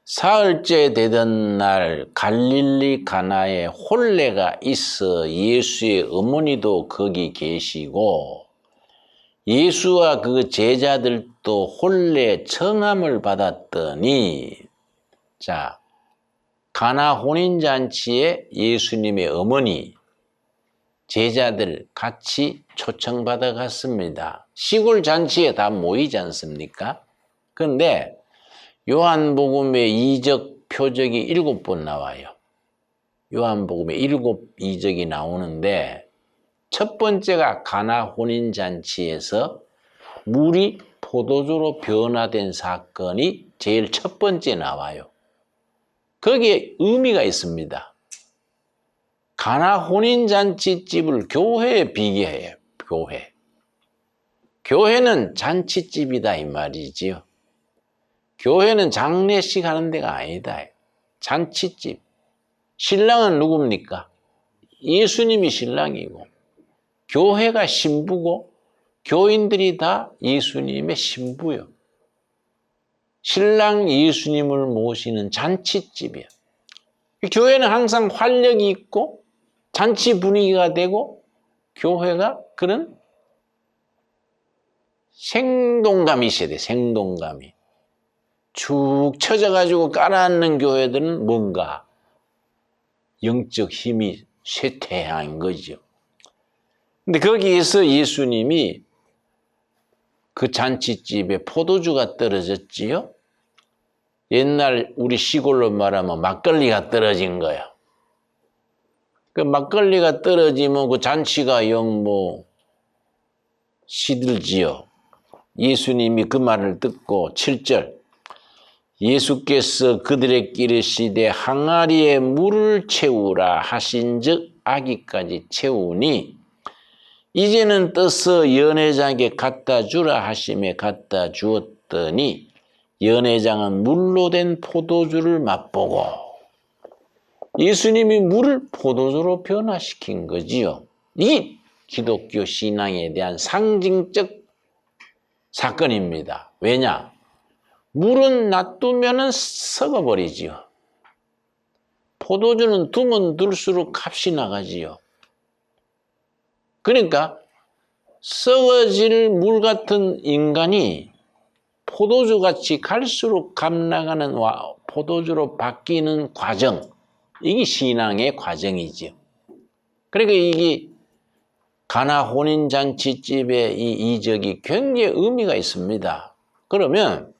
[SPEAKER 1] 사흘째 되던 날 갈릴리 가나에 혼례가 있어 예수의 어머니도 거기 계시고 예수와 그 제자들도 혼례 청함을 받았더니, 자, 가나 혼인잔치에 예수님의 어머니, 제자들 같이 초청받아 갔습니다. 시골 잔치에 다 모이지 않습니까? 그런데 요한복음에 이적 표적이 7번 나와요. 요한복음에 7 이적이 나오는데 첫 번째가 가나 혼인잔치에서 물이 포도주로 변화된 사건이 제일 첫 번째 나와요. 거기에 의미가 있습니다. 가나 혼인잔치집을 교회에 비교해요. 교회. 교회는 잔치집이다 이 말이지요. 교회는 장례식 하는 데가 아니다. 잔치집. 신랑은 누굽니까? 예수님이 신랑이고 교회가 신부고 교인들이 다 예수님의 신부요. 신랑 예수님을 모시는 잔치집이야. 교회는 항상 활력이 있고 잔치 분위기가 되고 교회가 그런 생동감이 있어야 돼. 생동감이. 축 처져가지고 깔아앉는 교회들은 뭔가 영적 힘이 쇠퇴한 거죠. 근데 거기에서 예수님이 그 잔치집에 포도주가 떨어졌지요. 옛날 우리 시골로 말하면 막걸리가 떨어진 거예요. 그 막걸리가 떨어지면 그 잔치가 영 시들지요. 예수님이 그 말을 듣고 7절 예수께서 그들에게 이르시되 항아리에 물을 채우라 하신즉 아기까지 채우니 이제는 떠서 연회장에게 갖다 주라 하심에 갖다 주었더니 연회장은 물로 된 포도주를 맛보고 예수님이 물을 포도주로 변화시킨 거지요. 이게 기독교 신앙에 대한 상징적 사건입니다. 왜냐? 물은 놔두면 썩어버리지요. 포도주는 두면 둘수록 값이 나가지요. 그러니까 썩어질 물 같은 인간이 포도주같이 갈수록 값 나가는 포도주로 바뀌는 과정, 이게 신앙의 과정이지요. 그러니까 이게 가나 혼인잔치집의 이 이적이 굉장히 의미가 있습니다. 그러면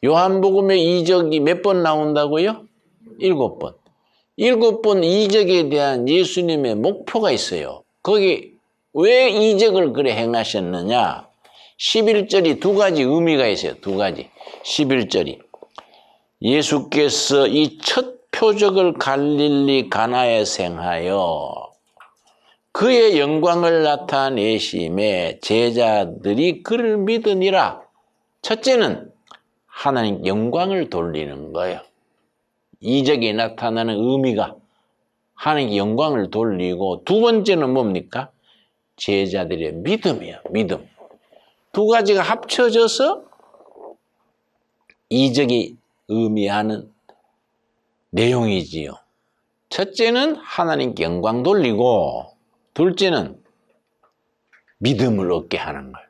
[SPEAKER 1] 요한복음의 이적이 몇 번 나온다고요? 7번. 7번 이적에 대한 예수님의 목표가 있어요. 거기 왜 이적을 그래 행하셨느냐? 11절이 두 가지 의미가 있어요. 두 가지. 11절이 예수께서 이 첫 표적을 갈릴리 가나에 생하여 그의 영광을 나타내심에 제자들이 그를 믿으니라. 첫째는 하나님 영광을 돌리는 거예요. 이적이 나타나는 의미가 하나님께 영광을 돌리고, 두 번째는 뭡니까? 제자들의 믿음이에요. 믿음. 두 가지가 합쳐져서 이적이 의미하는 내용이지요. 첫째는 하나님께 영광 돌리고, 둘째는 믿음을 얻게 하는 거예요.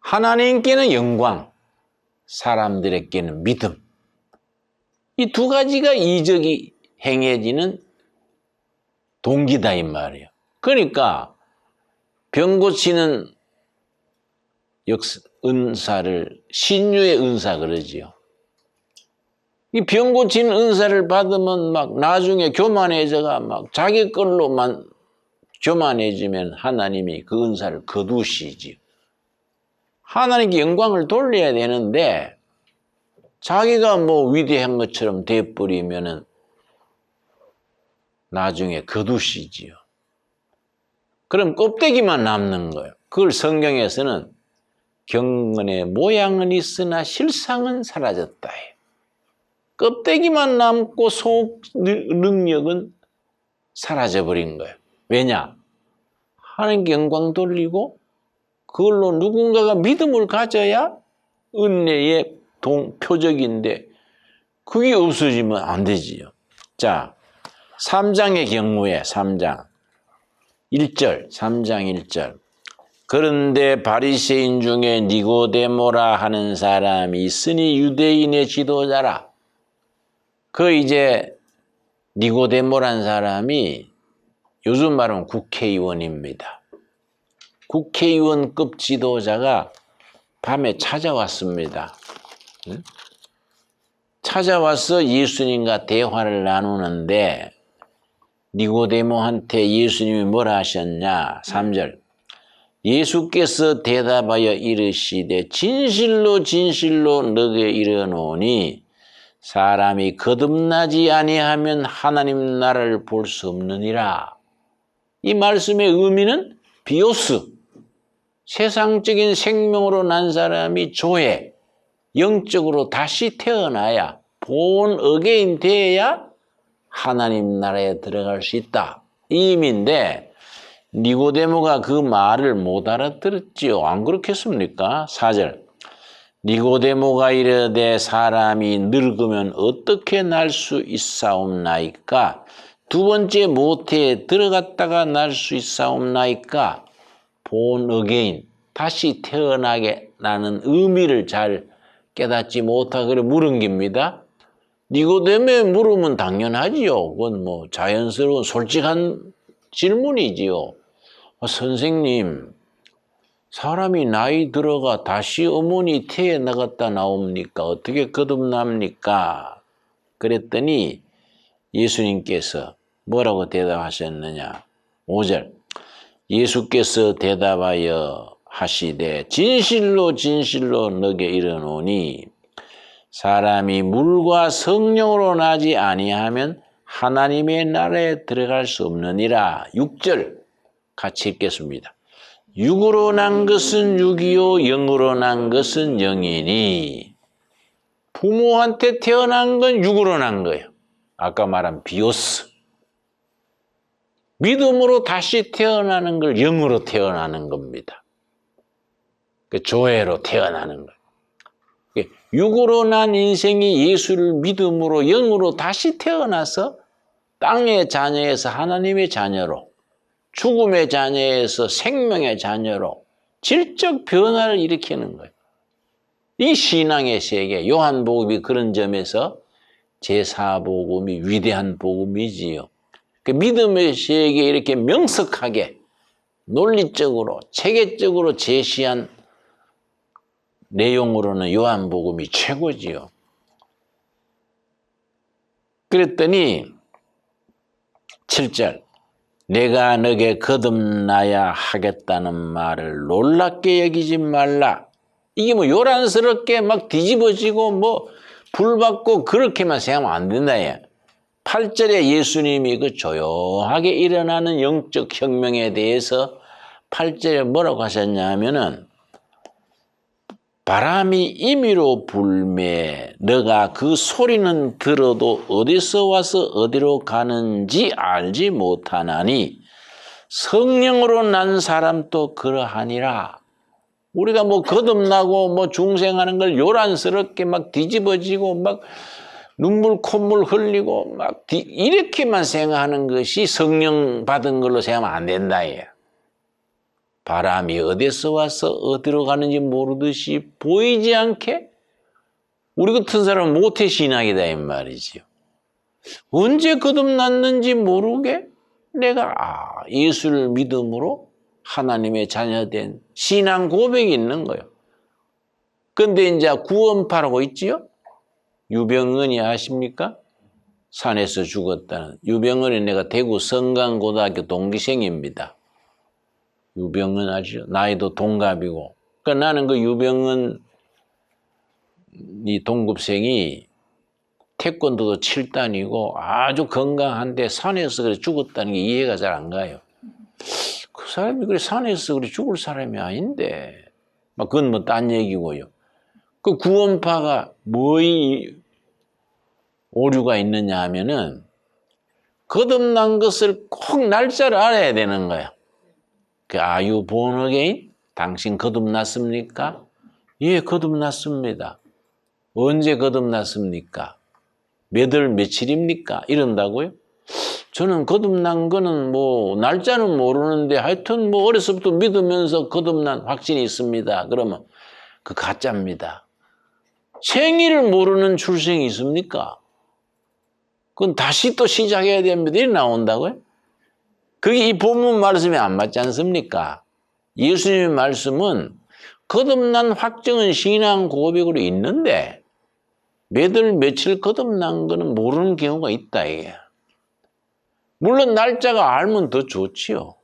[SPEAKER 1] 하나님께는 영광, 사람들에게는 믿음. 이 두 가지가 이적이 행해지는 동기다 이 말이에요. 그러니까 병 고치는 은사를 신유의 은사 그러지요. 이 병 고치는 은사를 받으면 막 나중에 교만해져가 막 자기 걸로만 교만해지면 하나님이 그 은사를 거두시지요. 하나님께 영광을 돌려야 되는데 자기가 위대한 것처럼 돼버리면은 나중에 거두시지요. 그럼 껍데기만 남는 거예요. 그걸 성경에서는 경건의 모양은 있으나 실상은 사라졌다 해요. 껍데기만 남고 속 능력은 사라져버린 거예요. 왜냐? 하나님께 영광 돌리고 그걸로 누군가가 믿음을 가져야 은혜의 표적인데 그게 없어지면 안 되지요. 자, 3장의 경우에 3장 1절, 3장 1절. 그런데 바리새인 중에 니고데모라 하는 사람이 있으니 유대인의 지도자라. 그 이제 니고데모란 사람이 요즘 말하면 국회의원입니다. 국회의원급 지도자가 밤에 찾아왔습니다. 찾아와서 예수님과 대화를 나누는데 니고데모한테 예수님이 뭐라 하셨냐? 3절. 예수께서 대답하여 이르시되 진실로 진실로 너게 이르노니 사람이 거듭나지 아니하면 하나님 나라를 볼 수 없느니라. 이 말씀의 의미는 비오스, 세상적인 생명으로 난 사람이 조회, 영적으로 다시 태어나야 본 어게인 돼야 하나님 나라에 들어갈 수 있다. 이 의미인데 니고데모가 그 말을 못 알아들었지요. 안 그렇겠습니까? 4절. 니고데모가 이르되 사람이 늙으면 어떻게 날 수 있사옵나이까? 두 번째 모태에 들어갔다가 날 수 있사옵나이까? 본 어게인, 다시 태어나게 나는 의미를 잘 깨닫지 못하고 물은 겁니다. 니고데모에 물으면 당연하지요. 그건 뭐 자연스러운 솔직한 질문이지요. 선생님, 사람이 나이 들어가 다시 어머니 태에 나갔다 나옵니까? 어떻게 거듭납니까? 그랬더니 예수님께서 뭐라고 대답하셨느냐? 5절. 예수께서 대답하여 하시되 진실로 진실로 너게 이르노니 사람이 물과 성령으로 나지 아니하면 하나님의 나라에 들어갈 수 없느니라. 6절 같이 읽겠습니다. 육으로 난 것은 육이요 영으로 난 것은 영이니. 부모한테 태어난 건 육으로 난 거예요. 아까 말한 비오스. 믿음으로 다시 태어나는 걸 영으로 태어나는 겁니다. 조회로 태어나는 거예요. 육으로 난 인생이 예수를 믿음으로 영으로 다시 태어나서 땅의 자녀에서 하나님의 자녀로, 죽음의 자녀에서 생명의 자녀로 질적 변화를 일으키는 거예요. 이 신앙의 세계, 요한복음이 그런 점에서 제4복음이 위대한 복음이지요. 그 믿음의 세계에 이렇게 명석하게 논리적으로 체계적으로 제시한 내용으로는 요한복음이 최고지요. 그랬더니 7절 내가 너게 거듭나야 하겠다는 말을 놀랍게 여기지 말라. 이게 뭐 요란스럽게 막 뒤집어지고 뭐 불받고 그렇게만 생각하면 안 된다. 8절에 예수님이 그 조용하게 일어나는 영적 혁명에 대해서 8절에 뭐라고 하셨냐 하면은 바람이 임의로 불매 너가 그 소리는 들어도 어디서 와서 어디로 가는지 알지 못하나니 성령으로 난 사람도 그러하니라. 우리가 뭐 거듭나고 뭐 중생하는 걸 요란스럽게 막 뒤집어지고 막 눈물 콧물 흘리고 막 이렇게만 생각하는 것이 성령 받은 걸로 생각하면 안 된다. 바람이 어디서 와서 어디로 가는지 모르듯이 보이지 않게 우리 같은 사람은 모태신앙이다 이 말이지요. 언제 거듭났는지 모르게 내가 예수를 믿음으로 하나님의 자녀된 신앙 고백이 있는 거예요. 그런데 이제 구원파라고 있지요. 유병은이 아십니까? 산에서 죽었다는. 유병은이 내가 대구 성강고등학교 동기생입니다. 유병은 아시죠? 나이도 동갑이고. 그러니까 나는 그 유병은 이 동급생이 태권도도 7단이고 아주 건강한데 산에서 그래 죽었다는 게 이해가 잘 안 가요. 그 사람이 그래 산에서 그래 죽을 사람이 아닌데. 그건 뭐 딴 얘기고요. 그 구원파가 뭐의 오류가 있느냐 하면은 거듭난 것을 꼭 날짜를 알아야 되는 거야. Are you born again? 당신 거듭났습니까? 예, 거듭났습니다. 언제 거듭났습니까? 몇 월 며칠입니까? 이런다고요? 저는 거듭난 거는 뭐 날짜는 모르는데 하여튼 뭐 어려서부터 믿으면서 거듭난 확신이 있습니다. 그러면 그 가짜입니다. 생일을 모르는 출생이 있습니까? 그건 다시 또 시작해야 됩니다. 이렇게 나온다고요? 그게 이 본문 말씀이 안 맞지 않습니까? 예수님의 말씀은 거듭난 확정은 신앙 고백으로 있는데 몇 월 며칠 거듭난 거는 모르는 경우가 있다 이게. 물론 날짜가 알면 더 좋지요.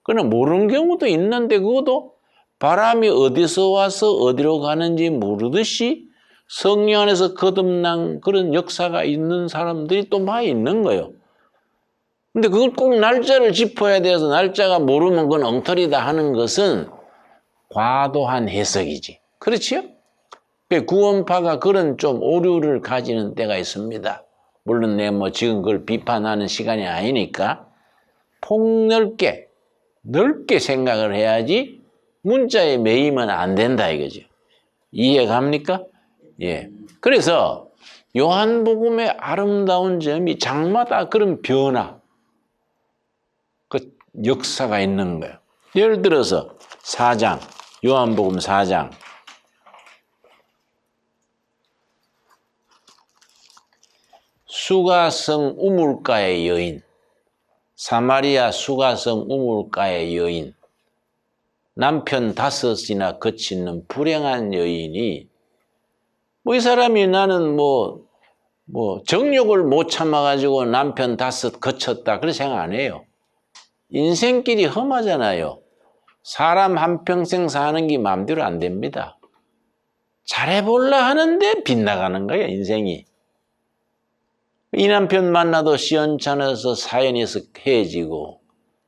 [SPEAKER 1] 그러나 모르는 경우도 있는데 그것도 바람이 어디서 와서 어디로 가는지 모르듯이 성령 안에서 거듭난 그런 역사가 있는 사람들이 또 많이 있는 거예요. 근데 그걸 꼭 날짜를 짚어야 돼서 날짜가 모르면 그건 엉터리다 하는 것은 과도한 해석이지. 그렇지요? 구원파가 그런 좀 오류를 가지는 때가 있습니다. 물론 내가 뭐 지금 그걸 비판하는 시간이 아니니까 폭넓게 넓게 생각을 해야지 문자에 매이면 안 된다 이거죠. 이해갑니까? 예. 그래서 요한복음의 아름다운 점이 장마다 그런 변화, 그 역사가 있는 거예요. 예를 들어서 4장, 요한복음 4장. 수가성 우물가의 여인, 사마리아 수가성 우물가의 여인, 남편 5이나 거치는 불행한 여인이 이 사람이 나는 정욕을 못 참아가지고 남편 5 거쳤다 그런 생각 안 해요. 인생길이 험하잖아요. 사람 한평생 사는 게 마음대로 안 됩니다. 잘해볼라 하는데 빗나가는 거예요, 인생이. 이 남편 만나도 시원찮아서 사연에서 헤어지고,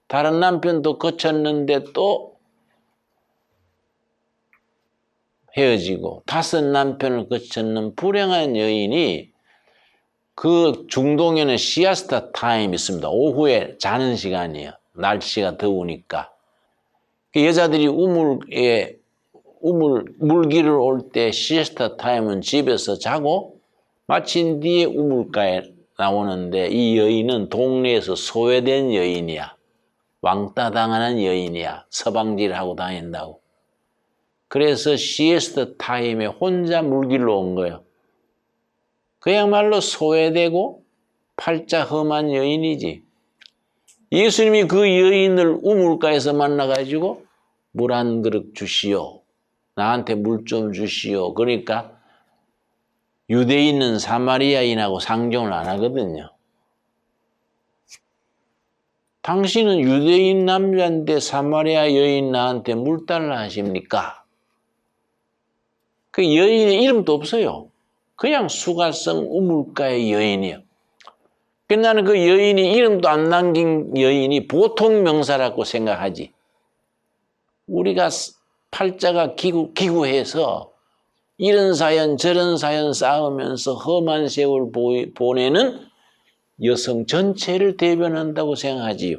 [SPEAKER 1] 다른 남편도 거쳤는데 또 헤어지고, 5 남편을 거쳤는 불행한 여인이 그 중동에는 시아스타 타임이 있습니다. 오후에 자는 시간이에요. 날씨가 더우니까. 그 여자들이 물길을 올 때 시에스타 타임은 집에서 자고 마친 뒤에 우물가에 나오는데 이 여인은 동네에서 소외된 여인이야. 왕따 당하는 여인이야. 서방질하고 다닌다고. 그래서 시에스타 타임에 혼자 물길로 온 거예요. 그야말로 소외되고 팔자 험한 여인이지. 예수님이 그 여인을 우물가에서 만나가지고 물 한 그릇 주시오. 나한테 물 좀 주시오. 그러니까 유대인은 사마리아인하고 상종을 안 하거든요. 당신은 유대인 남자인데 사마리아 여인 나한테 물 달라 하십니까? 그 여인의 이름도 없어요. 그냥 수가성 우물가의 여인이요. 나는 그 여인이 이름도 안 남긴 여인이 보통 명사라고 생각하지. 우리가 팔자가 기구해서 이런 사연 저런 사연 쌓으면서 험한 세월 보내는 여성 전체를 대변한다고 생각하지요.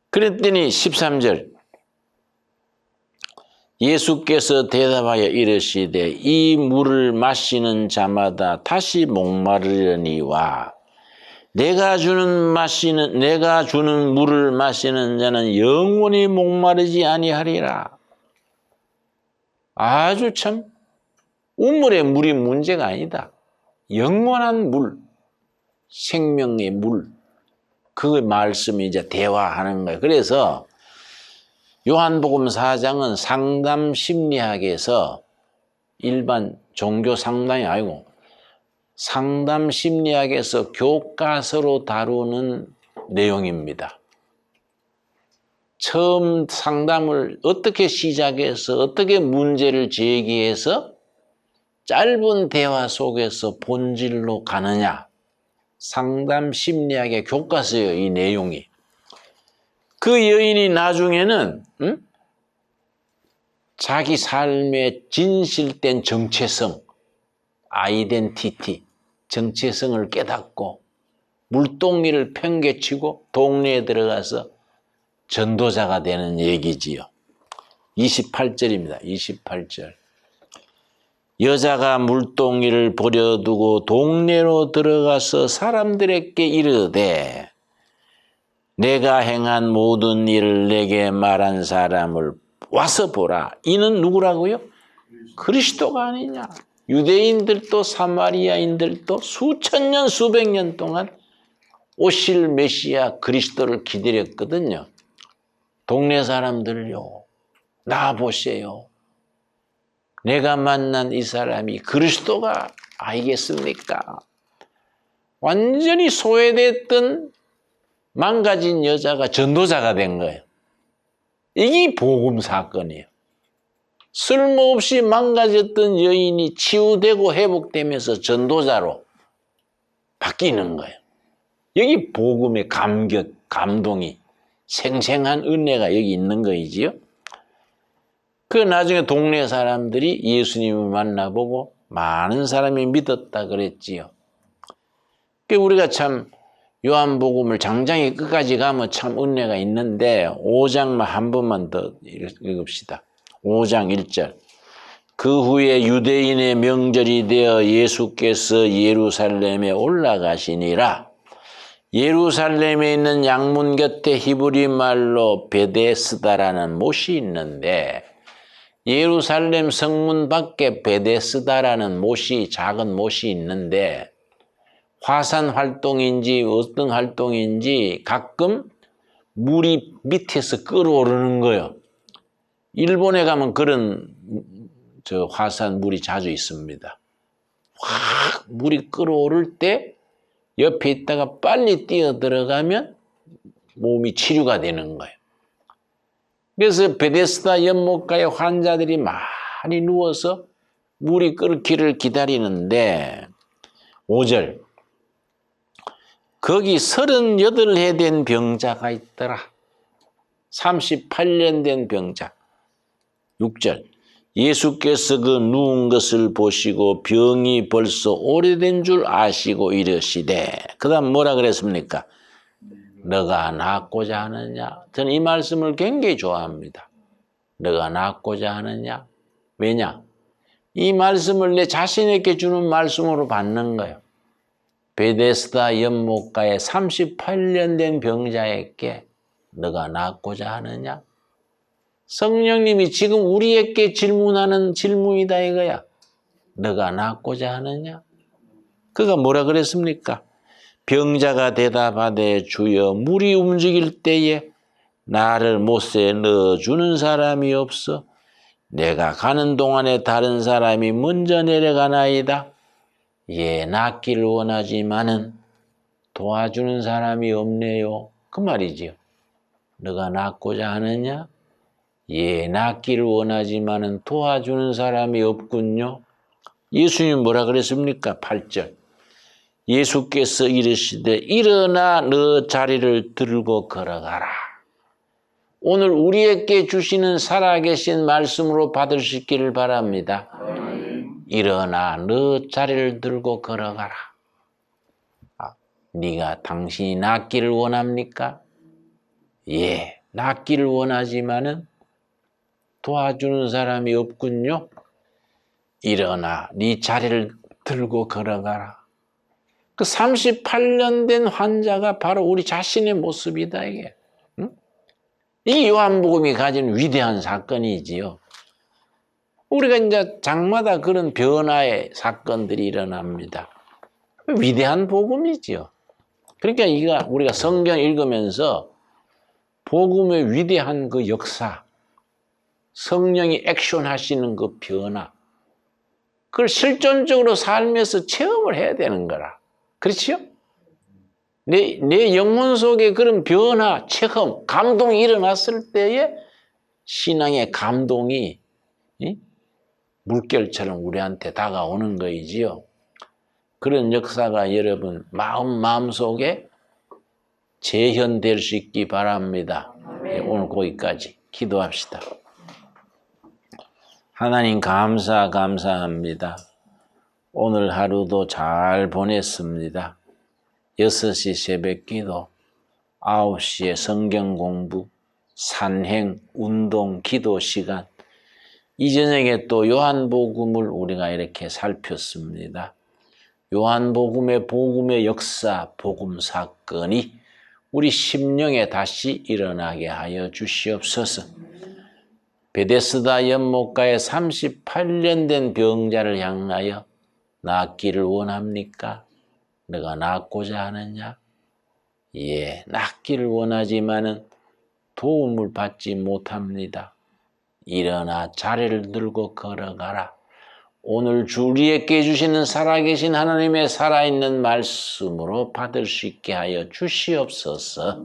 [SPEAKER 1] 그랬더니 13절 예수께서 대답하여 이르시되 이 물을 마시는 자마다 다시 목마르려니와 내가 주는 물을 마시는 자는 영원히 목마르지 아니하리라. 아주 참 우물의 물이 문제가 아니다. 영원한 물, 생명의 물, 그 말씀이 이제 대화하는 거예요. 그래서 요한복음 4장은 상담 심리학에서 일반 종교 상담이 아니고 상담 심리학에서 교과서로 다루는 내용입니다. 처음 상담을 어떻게 시작해서 어떻게 문제를 제기해서 짧은 대화 속에서 본질로 가느냐. 상담 심리학의 교과서예요, 이 내용이. 그 여인이 나중에는 자기 삶의 진실된 정체성, 아이덴티티, 정체성을 깨닫고 물동이를 팽개치고 동네에 들어가서 전도자가 되는 얘기지요. 28절입니다. 28절. 여자가 물동이를 버려두고 동네로 들어가서 사람들에게 이르되 내가 행한 모든 일을 내게 말한 사람을 와서 보라. 이는 누구라고요? 그리스도가 아니냐. 유대인들도 사마리아인들도 수천 년 수백 년 동안 오실 메시아 그리스도를 기다렸거든요. 동네 사람들요, 나 보세요. 내가 만난 이 사람이 그리스도가 아니겠습니까? 완전히 소외됐던 망가진 여자가 전도자가 된 거예요. 이게 복음 사건이에요. 쓸모없이 망가졌던 여인이 치유되고 회복되면서 전도자로 바뀌는 거예요. 여기 복음의 감격, 감동이 생생한 은혜가 여기 있는 거이지요. 그 나중에 동네 사람들이 예수님을 만나보고 많은 사람이 믿었다 그랬지요. 우리가 참 요한복음을 장장이 끝까지 가면 참 은혜가 있는데 5장만 한 번만 더 읽읍시다. 5장 1절. 그 후에 유대인의 명절이 되어 예수께서 예루살렘에 올라가시니라. 예루살렘에 있는 양문 곁에 히브리 말로 베데스다라는 못이 있는데 예루살렘 성문 밖에 베데스다라는 못이 작은 못이 있는데 화산 활동인지 어떤 활동인지 가끔 물이 밑에서 끓어오르는 거예요. 일본에 가면 그런 화산 물이 자주 있습니다. 확 물이 끓어오를 때 옆에 있다가 빨리 뛰어 들어가면 몸이 치료가 되는 거예요. 그래서 베데스다 연못가에 환자들이 많이 누워서 물이 끓기를 기다리는데 5절 거기 38해 된 병자가 있더라. 38년 된 병자. 6절 예수께서 그 누운 것을 보시고 병이 벌써 오래된 줄 아시고 이르시되 그 다음 뭐라 그랬습니까? 너가 낫고자 하느냐? 저는 이 말씀을 굉장히 좋아합니다. 너가 낫고자 하느냐? 왜냐? 이 말씀을 내 자신에게 주는 말씀으로 받는 거예요. 베데스다 연못가에 38년 된 병자에게 너가 낫고자 하느냐? 성령님이 지금 우리에게 질문하는 질문이다 이거야. 너가 낫고자 하느냐? 그가 뭐라 그랬습니까? 병자가 대답하되 주여 물이 움직일 때에 나를 못에 넣어주는 사람이 없어 내가 가는 동안에 다른 사람이 먼저 내려가나이다. 예, 낫기를 원하지만은 도와주는 사람이 없네요. 그 말이지요. 너가 낫고자 하느냐? 예, 낫기를 원하지만은 도와주는 사람이 없군요. 예수님 뭐라 그랬습니까? 8절. 예수께서 이르시되 일어나 너 자리를 들고 걸어가라. 오늘 우리에게 주시는 살아계신 말씀으로 받을 수 있기를 바랍니다. 일어나 너 자리를 들고 걸어가라. 네가 당신이 낫기를 원합니까? 예, 낫기를 원하지만은 도와주는 사람이 없군요. 일어나 네 자리를 들고 걸어가라. 그 38년 된 환자가 바로 우리 자신의 모습이다 이게. 응? 이 요한복음이 가진 위대한 사건이지요. 우리가 이제 장마다 그런 변화의 사건들이 일어납니다. 위대한 복음이지요. 그러니까 이거 우리가 성경 읽으면서 복음의 위대한 그 역사, 성령이 액션하시는 그 변화, 그걸 실존적으로 살면서 체험을 해야 되는 거라. 그렇지요? 내 영혼 속에 그런 변화, 체험, 감동이 일어났을 때에 신앙의 감동이 물결처럼 우리한테 다가오는 거이지요. 그런 역사가 여러분 마음속에 재현될 수 있기 바랍니다. 오늘 거기까지 기도합시다. 하나님 감사합니다. 오늘 하루도 잘 보냈습니다. 6시 새벽기도, 9시에 성경 공부, 산행, 운동, 기도 시간, 이 저녁에 또 요한복음을 우리가 이렇게 살폈습니다. 요한복음의 복음의 역사, 복음 사건이 우리 심령에 다시 일어나게 하여 주시옵소서. 베데스다 연못가에 38년 된 병자를 향하여 낫기를 원합니까? 너가 낫고자 하느냐? 예, 낫기를 원하지만은 도움을 받지 못합니다. 일어나 자리를 들고 걸어가라. 오늘 우리에게 주시는 살아계신 하나님의 살아있는 말씀으로 받을 수 있게 하여 주시옵소서.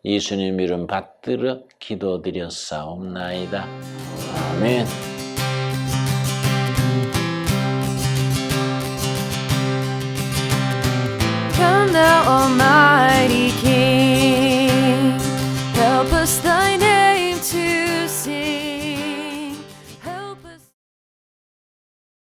[SPEAKER 1] 예수님 이름 받들어 기도드렸사옵나이다. 아멘.